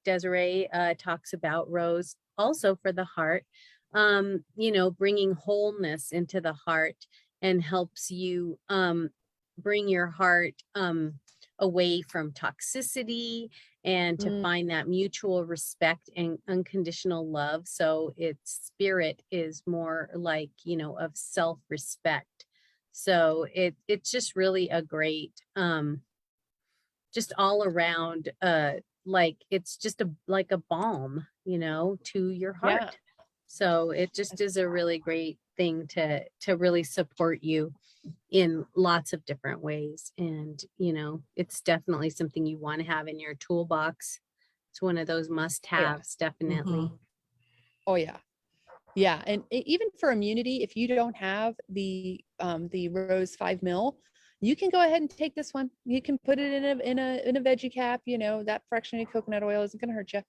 Desiree talks about Rose also for the heart, bringing wholeness into the heart and helps you bring your heart away from toxicity and to find that mutual respect and unconditional love. So its spirit is more of self-respect. So it's just really a great, just all around, it's just like a balm, to your heart. Yeah. So it just is a really great thing to really support you in lots of different ways. And, it's definitely something you want to have in your toolbox. It's one of those must-haves, definitely. Oh yeah. Yeah. And even for immunity, if you don't have the Rose 5 ml, you can go ahead and take this one. You can put it in a veggie cap, that fractionated coconut oil isn't going to hurt you,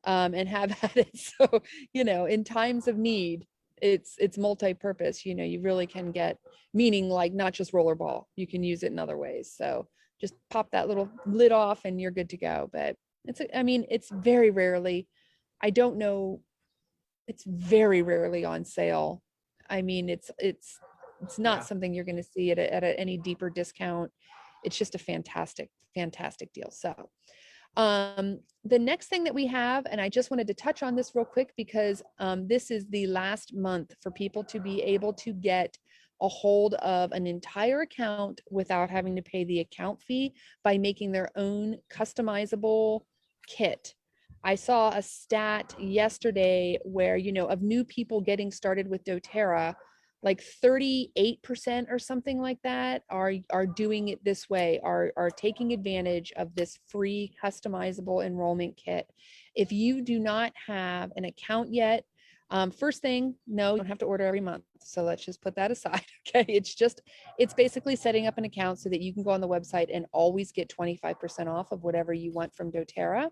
and have at it. So, in times of need, it's multi-purpose, you really can get meaning, not just rollerball, you can use it in other ways. So just pop that little lid off and you're good to go. But it's very rarely, I don't know, it's very rarely on sale. It's not something you're going to see at any deeper discount. it's just a fantastic, fantastic deal. So the next thing that we have, and I just wanted to touch on this real quick because this is the last month for people to be able to get a hold of an entire account without having to pay the account fee by making their own customizable kit. I saw a stat yesterday where, you know, of new people getting started with doTERRA, like 38% or something like that are doing it this way, are taking advantage of this free customizable enrollment kit. If you do not have an account yet, first thing, no, you don't have to order every month. So let's just put that aside. Okay. It's basically setting up an account so that you can go on the website and always get 25% off of whatever you want from doTERRA.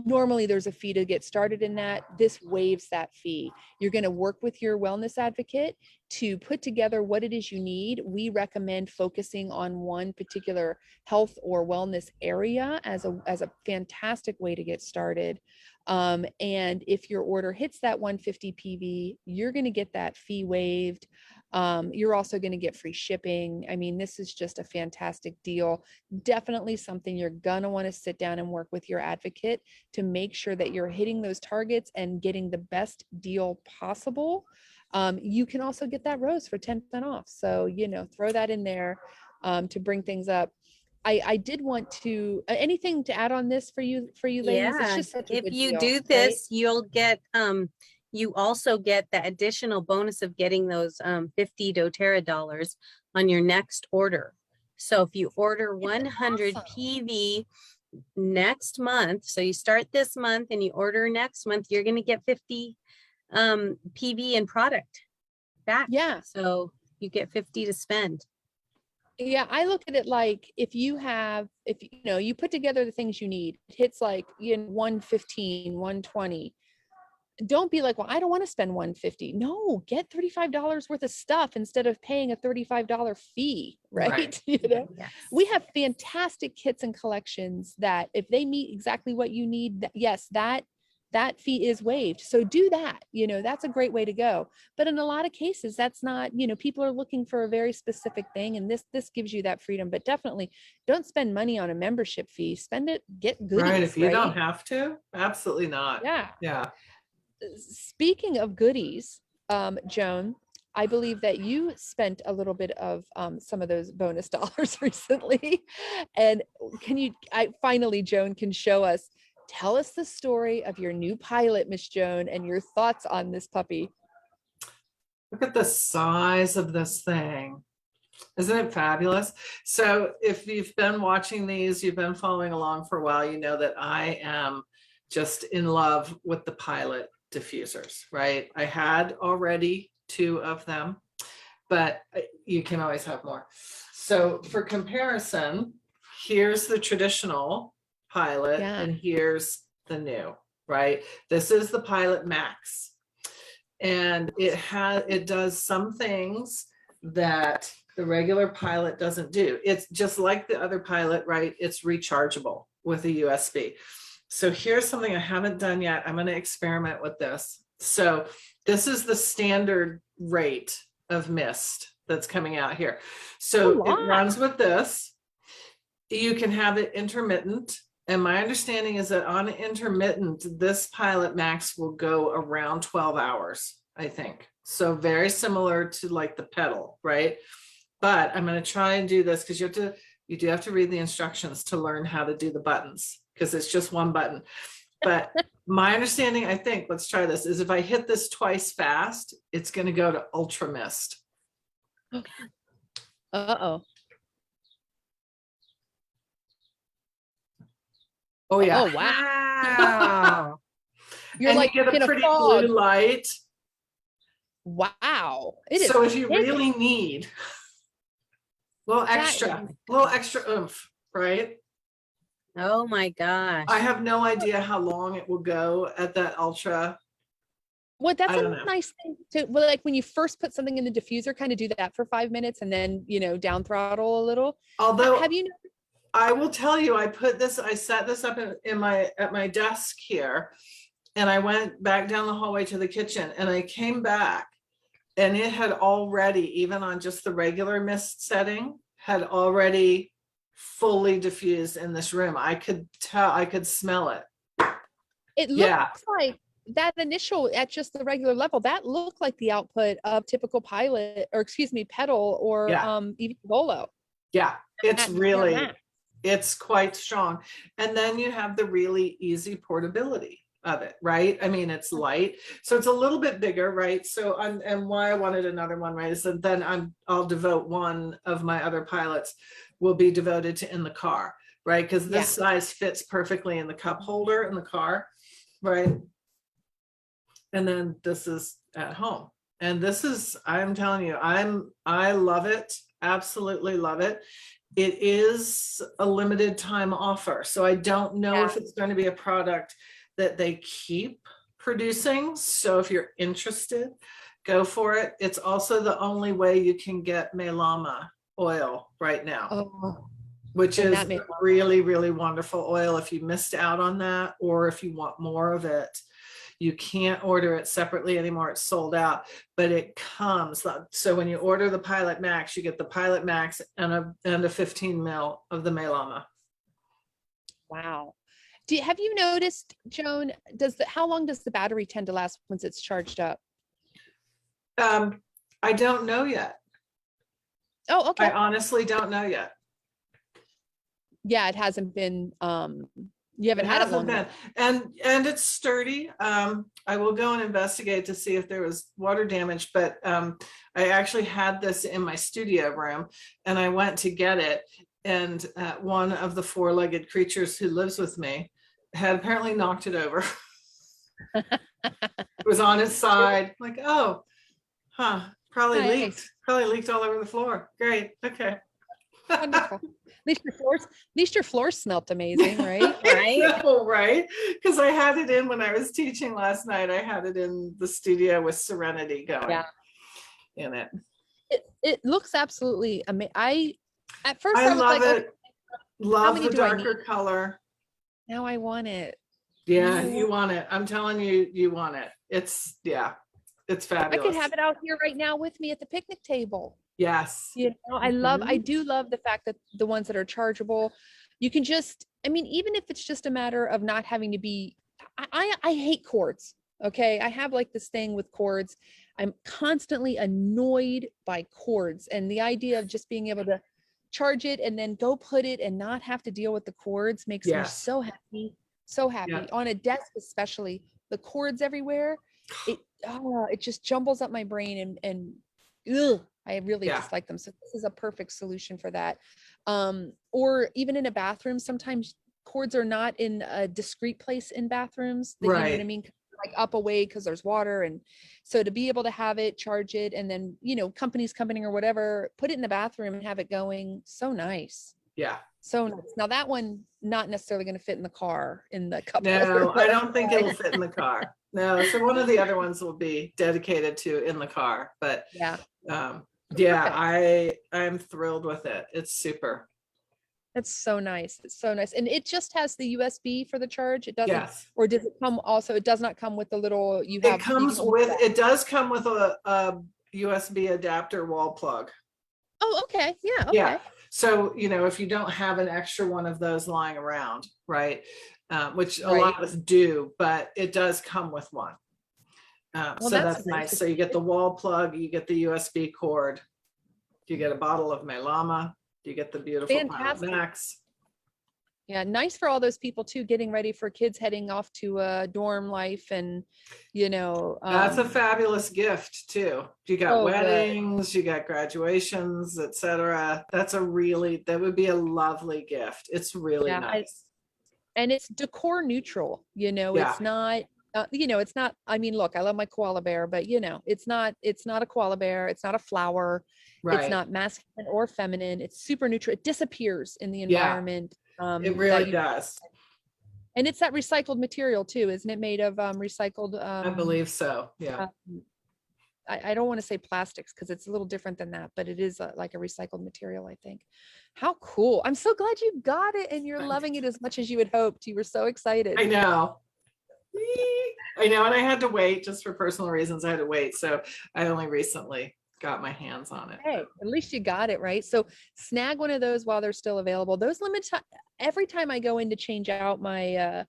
Normally there's a fee to get started in that. This waives that fee. You're going to work with your wellness advocate to put together what it is you need. We recommend focusing on one particular health or wellness area as a fantastic way to get started. And if your order hits that 150 PV, you're going to get that fee waived. You're also going to get free shipping. I mean, this is just a fantastic deal. Definitely something you're going to want to sit down and work with your advocate to make sure that you're hitting those targets and getting the best deal possible. You can also get that rose for 10% off. So, you know, throw that in there to bring things up. I did want to, anything to add on this for you ladies? It's Yeah, just such a if good you deal, do right? this, you'll get, you also get the additional bonus of getting those 50 doTERRA dollars on your next order. So if you order 100 awesome. PV next month, so you start this month and you order next month, you're going to get 50 PV in product back. Yeah. So you get 50 to spend. Yeah, I look at it like if you know, you put together the things you need, it hits like 115, 120. Don't be like, well, I don't want to spend 150. No, get $35 worth of stuff instead of paying a $35 fee, right? You know, Yes. we have fantastic kits and collections that if they meet exactly what you need, yes, that fee is waived. So do that, you know, that's a great way to go. But in a lot of cases, that's not, you know, people are looking for a very specific thing, and this gives you that freedom. But definitely don't spend money on a membership fee. Spend it, get goodies. Right. If you right? don't have to, absolutely not. Yeah. Yeah. Speaking of goodies, Joan, I believe that you spent a little bit of some of those bonus dollars recently. And finally, Joan can show us, tell us the story of your new pilot, Miss Joan, and your thoughts on this puppy. Look at the size of this thing. Isn't it fabulous? So if you've been watching these, you've been following along for a while, you know that I am just in love with the pilot diffusers, right? I had already 2 of them, but you can always have more. So for comparison, here's the traditional pilot and here's the new, right? This is the Pilot Max. And it does some things that the regular pilot doesn't do. It's just like the other pilot, right? It's rechargeable with a USB. So here's something I haven't done yet. I'm going to experiment with this. So this is the standard rate of mist that's coming out here. So it runs with this. You can have it intermittent. And my understanding is that on intermittent, this Pilot Max will go around 12 hours, I think. So very similar to like the pedal, right? But I'm going to try and do this because you do have to read the instructions to learn how to do the buttons, because it's just one button. But my understanding, I think, let's try this, is if I hit this twice fast, it's going to go to ultra mist. Uh-oh. Oh yeah. Oh wow. Wow. You're and like you get in a a pretty fog. blue light. Wow. So if you really need a little extra oomph, right? Oh my gosh. I have no idea how long it will go at that ultra. Well, that's a nice thing to, well, like when you first put something in the diffuser, kind of do that for 5 minutes and then, you know, down throttle a little. Although have you? I will tell you, I set this up at my desk here, and I went back down the hallway to the kitchen, and I came back and it had already, even on just the regular mist setting, had already fully diffused in this room. I could tell, I could smell it. It Yeah. looks like that initial at just the regular level, that looked like the output of typical pilot, or excuse me, pedal, or Yeah. even Volo. Yeah, it's That really, max. it's quite strong. And then you have the really easy portability of it, right? I mean, it's light, so it's a little bit bigger, right? So, and why I wanted another one, right, is that then I'll devote one of my other pilots will be devoted to in the car, right? Because this size fits perfectly in the cup holder in the car, right? And then this is at home. And this is, I'm telling you, I love it. Absolutely love it. It is a limited time offer. So I don't know if it's going to be a product that they keep producing. So if you're interested, go for it. It's also the only way you can get Melama oil right now. Oh, which and is that made- really, really wonderful oil. If you missed out on that, or if you want more of it, you can't order it separately anymore. It's sold out, but it comes. So when you order the Pilot Max, you get the Pilot Max and a 15 mil of the Melama. wow. Have you noticed, Joan, how long does the battery tend to last once it's charged up? I don't know yet. Oh, okay. I honestly don't know yet. Yeah, it hasn't been, you haven't had it long enough. And it's sturdy. I will go and investigate to see if there was water damage, but I actually had this in my studio room and I went to get it, and one of the four-legged creatures who lives with me had apparently knocked it over. It was on its side. Like, oh, probably Nice. leaked all over the floor. Great. Okay. Wonderful. At least your floors smelt amazing, right? Right. Right. Because I had it in when I was teaching last night. I had it in the studio with Serenity going in it. It looks absolutely amazing. At first I I was love like, it. Love many the do I darker color. now I want it. Yeah, you want it. I'm telling you, you want it. It's I fabulous. could have it out here right now with me at the picnic table. Yes. You know, I do love the fact that the ones that are chargeable, you can just, I mean, even if it's just a matter of not having to be, I hate cords. Okay. I have like this thing with cords. I'm constantly annoyed by cords, and the idea of just being able to charge it and then go put it and not have to deal with the cords makes me so happy. So happy. Yeah. On a desk, especially, the cords everywhere, it just jumbles up my brain, and I really dislike them. So this is a perfect solution for that. Or even in a bathroom, sometimes cords are not in a discrete place in bathrooms. You know what I mean? Like up away because there's water. And so to be able to have it, charge it, and then, you know, companies coming or whatever, put it in the bathroom and have it going. So nice. Yeah. So nice. Now that one, not necessarily going to fit in the car in the cup No, holder, I don't think it'll fit in the car. No. So one of the other ones will be dedicated to in the car, but I'm thrilled with it. It's super. That's so nice. It's so nice. And it just has the USB for the charge. It doesn't, Yes. or does it come also, it does not come with the little, It does come with a USB adapter wall plug. Oh, okay. Yeah. Okay. Yeah. So, you know, if you don't have an extra one of those lying around, right, which a lot of us do, but it does come with one. So that's nice. So you get the wall plug, you get the USB cord, you get a bottle of Melama, you get the beautiful Pilot Max. Yeah, nice for all those people too, getting ready for kids heading off to a dorm life, and you know, that's a fabulous gift too. You got weddings, you got graduations, etc. That would be a lovely gift. It's really nice. And it's decor neutral, you know, it's not it's not, I mean, look, I love my koala bear, but you know, it's not a koala bear. It's not a flower. It's not masculine or feminine. It's super neutral. It disappears in the environment. It really does. And it's that recycled material too, isn't it? Made of recycled. I believe so. Yeah. I don't want to say plastics because it's a little different than that, but it is like a recycled material, I think. How cool. I'm so glad you got it and you're loving it as much as you had hoped. You were so excited. I know. And I had to wait just for personal reasons. I had to wait. So I only recently got my hands on it. Hey, at least you got it, right? So snag one of those while they're still available. Those every time I go in to change out my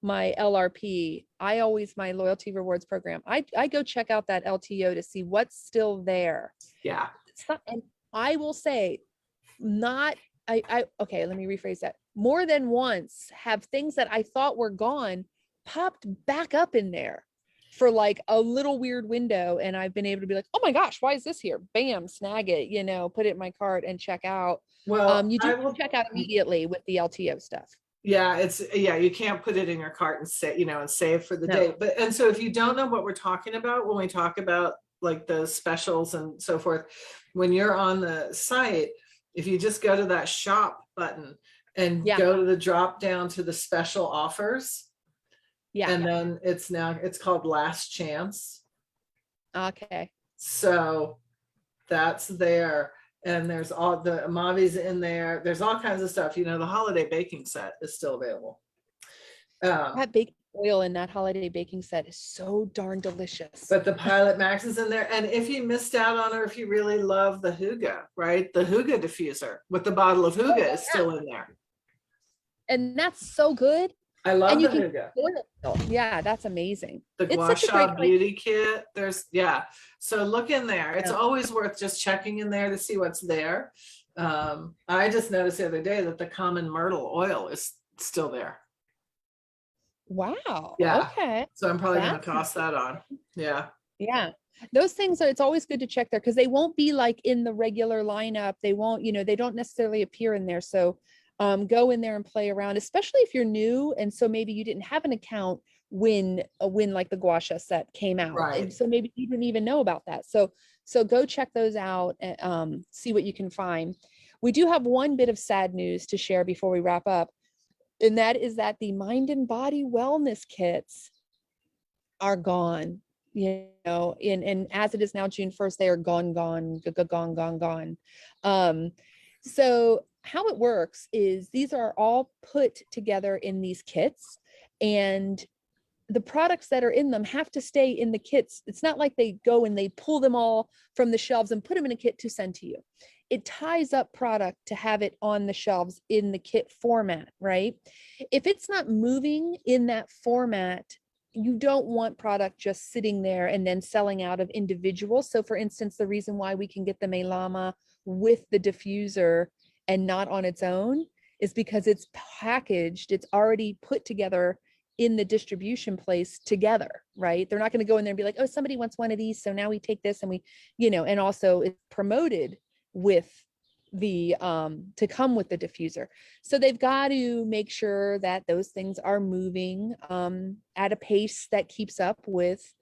my LRP, my loyalty rewards program, I go check out that LTO to see what's still there. Yeah. And I will say, okay, let me rephrase that. More than once have things that I thought were gone popped back up in there for like a little weird window. And I've been able to be like, oh my gosh, why is this here? Bam, snag it, put it in my cart and check out. Well, You do check out immediately with the LTO stuff. Yeah, you can't put it in your cart and say, and save for the day. And so if you don't know what we're talking about, when we talk about like the specials and so forth, when you're on the site, if you just go to that shop button and go to the drop down to the special offers. Yeah. And then it's called Last Chance. Okay. So that's there. And there's all the Amavi's in there. There's all kinds of stuff. The holiday baking set is still available. That baking oil in that holiday baking set is so darn delicious. But the Pilot Max is in there. And if you missed out on, or if you really love the Hygge, right? The Hygge diffuser with the bottle of Hygge is still in there. And that's so good. I love the Hygge. Yeah, that's amazing. The Gua Sha beauty kit. So look in there. It's always worth just checking in there to see what's there. I just noticed the other day that the common myrtle oil is still there. Wow. Yeah. Okay. So I'm probably going to toss that on. Yeah. Yeah. Those things it's always good to check there because they won't be like in the regular lineup. They won't, they don't necessarily appear in there. So go in there and play around, especially if you're new. And so maybe you didn't have an account when like the Gua Sha set came out. Right. And so maybe you didn't even know about that. So go check those out and see what you can find. We do have one bit of sad news to share before we wrap up. And that is that the mind and body wellness kits are gone, and as it is now June 1st, they are gone. So how it works is these are all put together in these kits, and the products that are in them have to stay in the kits. It's not like they go and they pull them all from the shelves and put them in a kit to send to you. It ties up product to have it on the shelves in the kit format, right? If it's not moving in that format, you don't want product just sitting there and then selling out of individuals. So for instance, the reason why we can get the Melama with the diffuser and not on its own is because it's packaged, it's already put together in the distribution place together, right? They're not going to go in there and be like, oh, somebody wants one of these, so now we take this and we, and also it's promoted with the to come with the diffuser. So they've got to make sure that those things are moving at a pace that keeps up with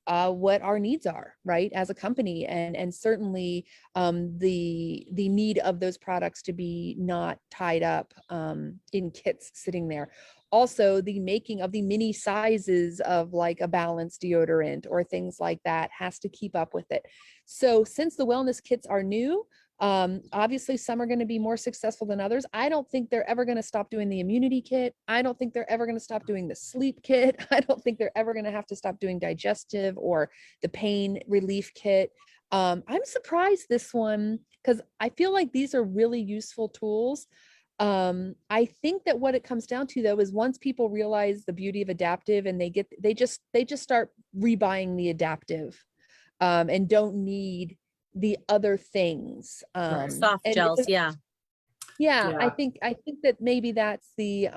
what our needs are, right, as a company, and certainly the need of those products to be not tied up in kits sitting there. Also, the making of the mini sizes of like a balanced deodorant or things like that has to keep up with it. So since the wellness kits are new, obviously some are going to be more successful than others. I don't think they're ever going to stop doing the immunity kit. I don't think they're ever going to stop doing the sleep kit. I don't think they're ever going to have to stop doing digestive or the pain relief kit. I'm surprised this one, because I feel like these are really useful tools. I think that what it comes down to though is once people realize the beauty of adaptive and they just start rebuying the adaptive and don't need the other things. Soft gels. Yeah. I think that maybe that's the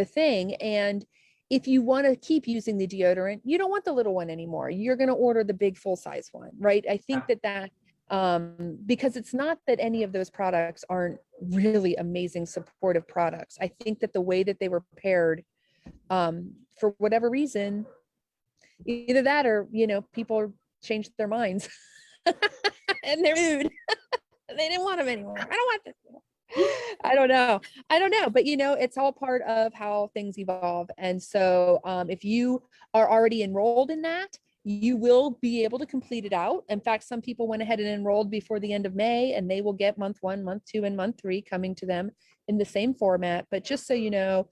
thing. And if you want to keep using the deodorant, you don't want the little one anymore. You're going to order the big full size one, right? I think that because it's not that any of those products aren't really amazing supportive products. I think that the way that they were prepared, for whatever reason, either that or, people changed their minds and their mood. They didn't want them anymore. I don't want this. I don't know, but it's all part of how things evolve. And so if you are already enrolled in that, you will be able to complete it out. In fact, some people went ahead and enrolled before the end of May, and they will get month 1, month 2, and month 3 coming to them in the same format. But just so you know,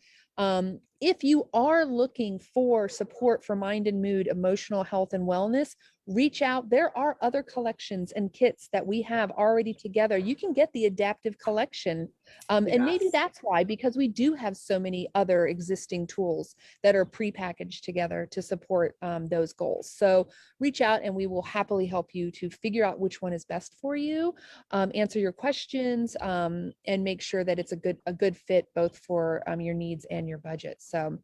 if you are looking for support for mind and mood, emotional health and wellness, reach out. There are other collections and kits that we have already together. You can get the adaptive collection. And maybe Yes. that's why, because we do have so many other existing tools that are prepackaged together to support those goals. So reach out and we will happily help you to figure out which one is best for you, answer your questions, and make sure that it's a good fit both for your needs and your budget. So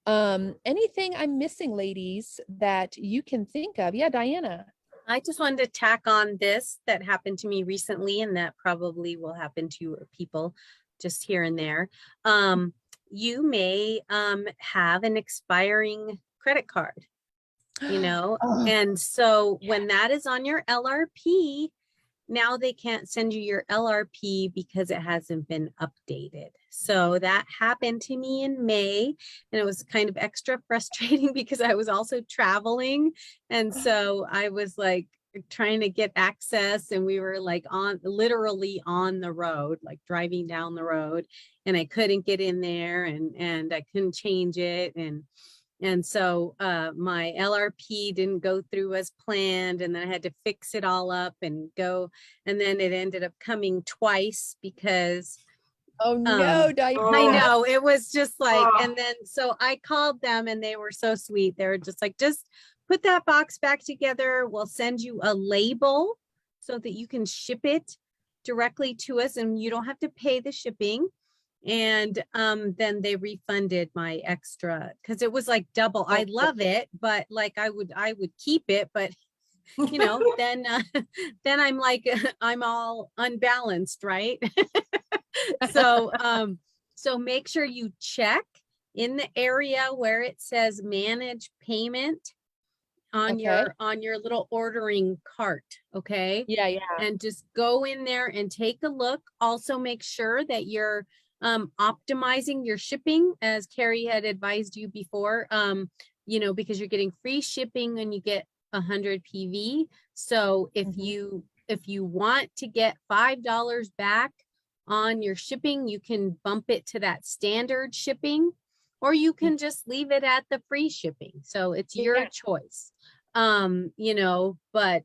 anything I'm missing, ladies, that you can think of? Yeah, Diana. I just wanted to tack on this that happened to me recently, and that probably will happen to people just here and there. You may have an expiring credit card, Oh. and so when that is on your LRP, now they can't send you your LRP because it hasn't been updated. So that happened to me in May, and it was kind of extra frustrating because I was also traveling. And so I was like trying to get access, and we were like literally on the road, like driving down the road, and I couldn't get in there, and I couldn't change it. And so my LRP didn't go through as planned, and then I had to fix it all up and go. And then it ended up coming twice because Oh no, Diana. I know, it was just like, and then so I called them and they were so sweet. They were just like, just put that box back together. We'll send you a label so that you can ship it directly to us and you don't have to pay the shipping. And then they refunded my extra because it was like double. I love it, but like I would keep it, but then I'm like, I'm all unbalanced, right? So so make sure you check in the area where it says manage payment on your little ordering cart. Okay. Yeah. And just go in there and take a look. Also make sure that you're optimizing your shipping, as Kari had advised you before, because you're getting free shipping when you get 100 PV. So if you want to get $5 back on your shipping, you can bump it to that standard shipping, or you can just leave it at the free shipping. So it's your choice. But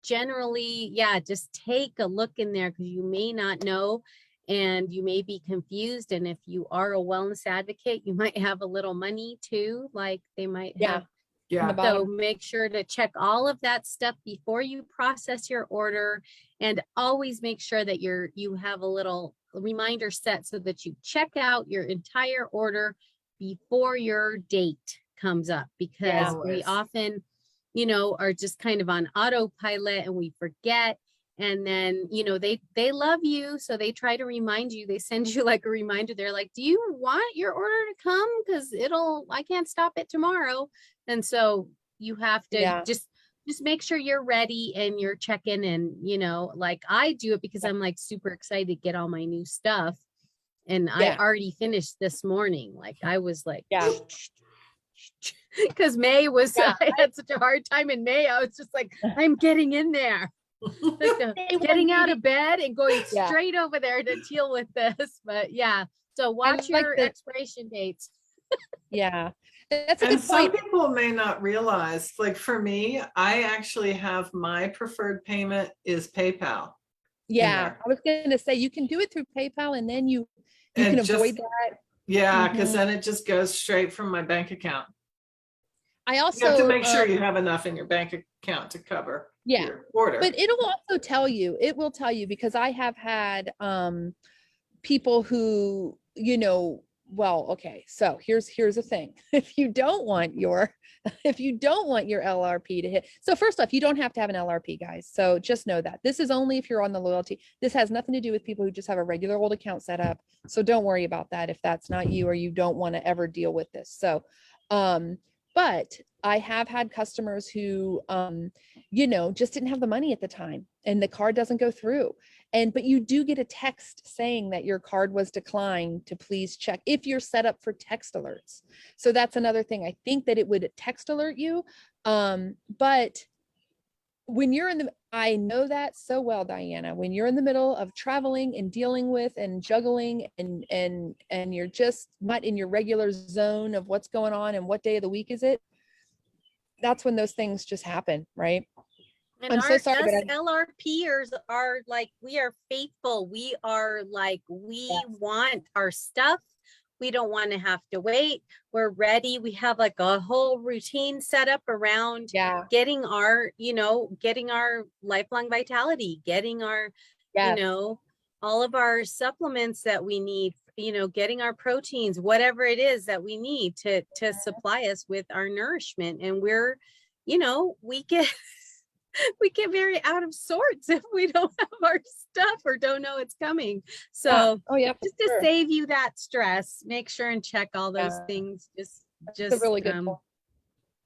generally, just take a look in there because you may not know and you may be confused. And if you are a wellness advocate, you might have a little money too, like they might have. Yeah. So make sure to check all of that stuff before you process your order, and always make sure that you have a little reminder set so that you check out your entire order before your date comes up, because we often, are just kind of on autopilot and we forget. And then, they love you. So they try to remind you, they send you like a reminder. They're like, do you want your order to come? Because I can't stop it tomorrow. And so you have to just make sure you're ready and you're checking. And, like I do it because I'm like super excited to get all my new stuff. And I already finished this morning. Like I was like, because May was, I had such a hard time in May. I was just like, I'm getting in there. Getting out of bed and going straight over there to deal with this. But so watch your expiration dates. That's a and good some point. People may not realize, like for me, I actually have my preferred payment is PayPal. I was going to say you can do it through PayPal, and then you can avoid that. Because then it just goes straight from my bank account. I also have to make sure you have enough in your bank account to cover your order. But it'll also tell you, because I have had people who, so here's the thing. If you don't want your LRP to hit, so first off, you don't have to have an LRP, guys. So just know that this is only if you're on the loyalty. This has nothing to do with people who just have a regular old account set up. So don't worry about that if that's not you or you don't want to ever deal with this. So, but I have had customers who, just didn't have the money at the time and the card doesn't go through. But you do get a text saying that your card was declined, to please check if you're set up for text alerts. So that's another thing. I think that it would text alert you. But when you're I know that so well, Diana, when you're in the middle of traveling and dealing with and juggling and you're just not in your regular zone of what's going on and what day of the week is it, that's when those things just happen, right? And I'm our so sorry, but SLRPers are like, we are faithful. We are like, we want our stuff. We don't want to have to wait. We're ready. We have like a whole routine set up around getting our, getting our lifelong vitality, getting our, all of our supplements that we need, getting our proteins, whatever it is that we need to supply us with our nourishment. And we're, we get we get very out of sorts if we don't have our stuff or don't know it's coming. So just to save you that stress, make sure and check all those things. Just a really good point.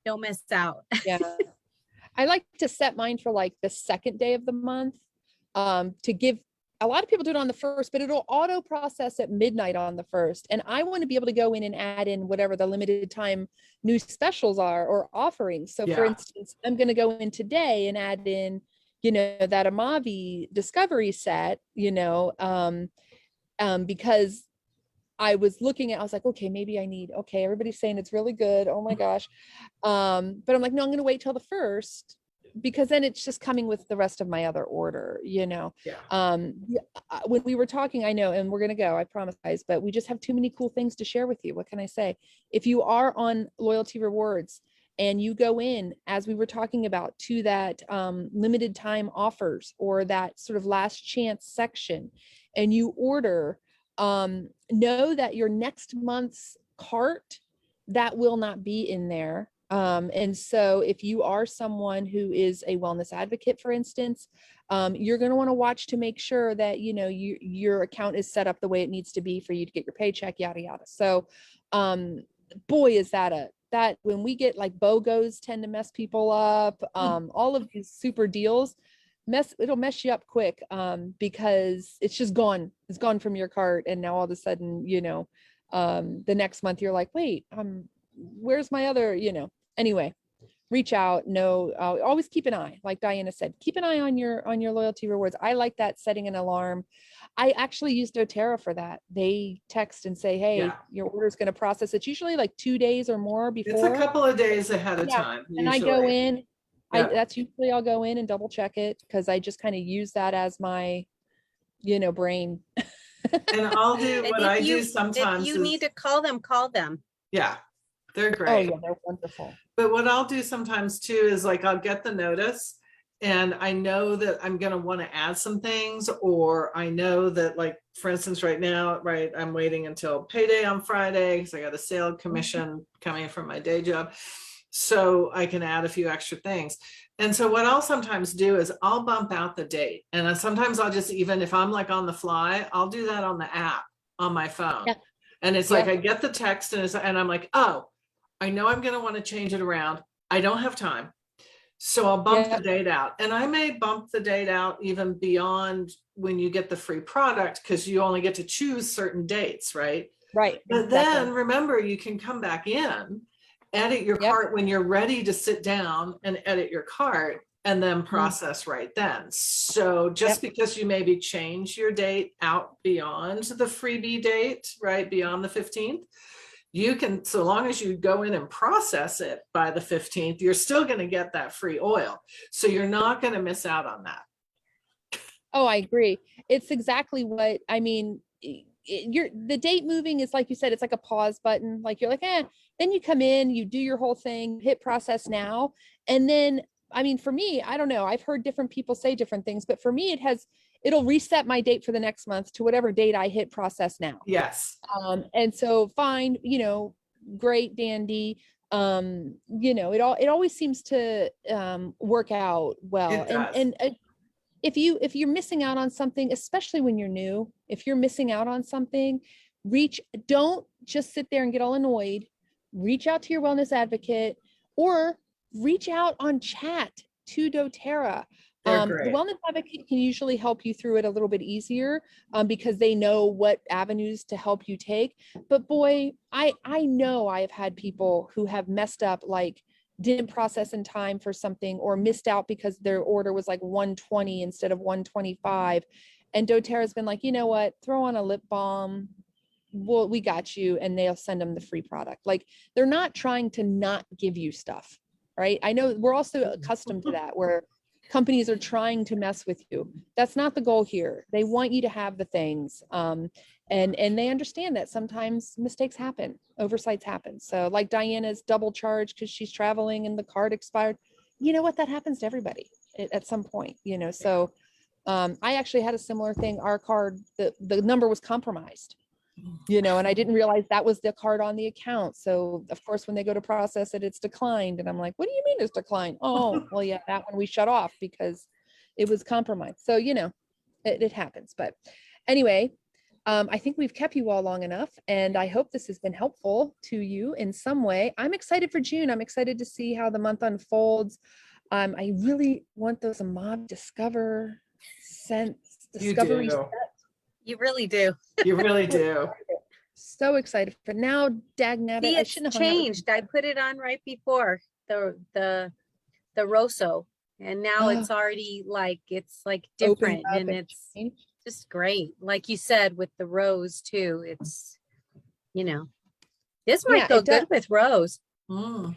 Don't miss out. I like to set mine for like the second day of the month, to give. A lot of people do it on the first, but it'll auto process at midnight on the first. And I want to be able to go in and add in whatever the limited time new specials are or offerings. So for instance, I'm going to go in today and add in, that Amavi discovery set, because I was looking at, I was like, okay, maybe I need, everybody's saying it's really good. Oh my gosh. But I'm like, no, I'm going to wait till the first, because then it's just coming with the rest of my other order, when we were talking, I know, and we're going to go, I promise guys, but we just have too many cool things to share with you. What can I say? If you are on loyalty rewards and you go in, as we were talking about, to that limited time offers or that sort of last chance section, and you order, know that your next month's cart, that will not be in there. And so if you are someone who is a wellness advocate, for instance, you're going to want to watch to make sure that, your account is set up the way it needs to be for you to get your paycheck, yada, yada. So, boy, is that when we get like BOGOs tend to mess people up, all of these super deals, it'll mess you up quick, because it's just gone. It's gone from your cart. And now all of a sudden, the next month you're like, wait, where's my other, anyway, reach out. Always keep an eye. Like Diana said, keep an eye on your loyalty rewards. I like that, setting an alarm. I actually use doTERRA for that. They text and say, hey, your order is going to process. It's usually like 2 days or more before. It's a couple of days ahead of time. And usually. I go in, that's usually I'll go in and double check it, because I just kind of use that as my, brain. And I'll do what I do sometimes. If you need to call them. Yeah, they're great. Oh yeah, they're wonderful. But what I'll do sometimes too is like, I'll get the notice and I know that I'm going to want to add some things, or I know that, like, for instance, right now, I'm waiting until payday on Friday because I got a sale commission coming from my day job, so I can add a few extra things. And so what I'll sometimes do is I'll bump out the date. And sometimes I'll just, even if I'm like on the fly, I'll do that on the app on my phone. Yeah. And it's like, I get the text and I'm like, oh, I know I'm going to want to change it around. I don't have time. So I'll bump the date out, and I may bump the date out even beyond when you get the free product, because you only get to choose certain dates, right? Right. But then remember, you can come back in, edit your cart when you're ready to sit down and edit your cart, and then process right then. So just because you maybe change your date out beyond the freebie date, right, beyond the 15th, you can, so long as you go in and process it by the 15th, you're still going to get that free oil. So you're not going to miss out on that. Oh, I agree. It's exactly what I mean. The date moving is, like you said, it's like a pause button. Like you're like, then you come in, you do your whole thing, hit process now. And then, I mean, for me, I don't know, I've heard different people say different things, but for me, it'll reset my date for the next month to whatever date I hit process now. Yes. And so fine, great, dandy. It always seems to work out well. And if you're missing out on something, especially when you're new, if you're missing out on something, don't just sit there and get all annoyed. Reach out to your wellness advocate, or reach out on chat to doTERRA. The wellness advocate can usually help you through it a little bit easier, because they know what avenues to help you take. But boy, I know I have had people who have messed up, like didn't process in time for something, or missed out because their order was like 120 instead of 125. And doTERRA's been like, you know what, throw on a lip balm. Well, we got you. And they'll send them the free product. Like, they're not trying to not give you stuff. right? I know we're also accustomed to that, where companies are trying to mess with you. That's not the goal here. They want you to have the things. And they understand that sometimes mistakes happen, oversights happen. So like Diana's double charged because she's traveling and the card expired. You know what? That happens to everybody at some point, you know? So I actually had a similar thing. Our card, the number was compromised, you know, and I didn't realize that was the card on the account. So of course, when they go to process it, it's declined. And I'm like, what do you mean it's declined? Oh, well, yeah, that one we shut off because it was compromised. So, you know, it happens. But anyway, I think we've kept you all long enough, and I hope this has been helpful to you in some way. I'm excited for June. I'm excited to see how the month unfolds. I really want those mauve discovery You discovery do. You really do. You really do. So excited for now. Dag nabbit. See, I it's shouldn't have hung out with changed. I put it on right before the Rosso, and now it's already like it's like you. Opened different, up and and it's changed. just great. Like you said, with the rose too, it's, you know, this might Yeah, go it does. good with rose. Mm.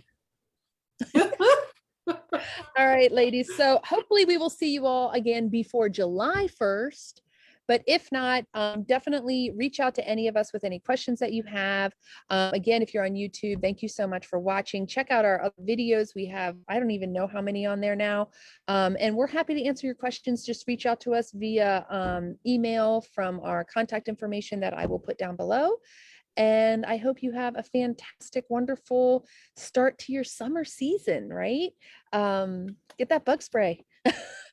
All right, ladies. So hopefully we will see you all again before July 1st. But if not, definitely reach out to any of us with any questions that you have. Again, if you're on YouTube, thank you so much for watching. Check out our other videos. We have, I don't even know how many on there now. And we're happy to answer your questions. Just reach out to us via email from our contact information that I will put down below. And I hope you have a fantastic, wonderful start to your summer season, right? Get that bug spray.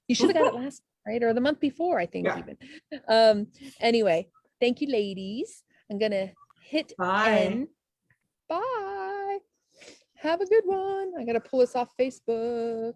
You should have got it last, right? Or the month before, I think Yeah. even. Anyway, thank you, ladies. I'm gonna hit Bye. end. Bye. Have a good one. I gotta pull us off Facebook.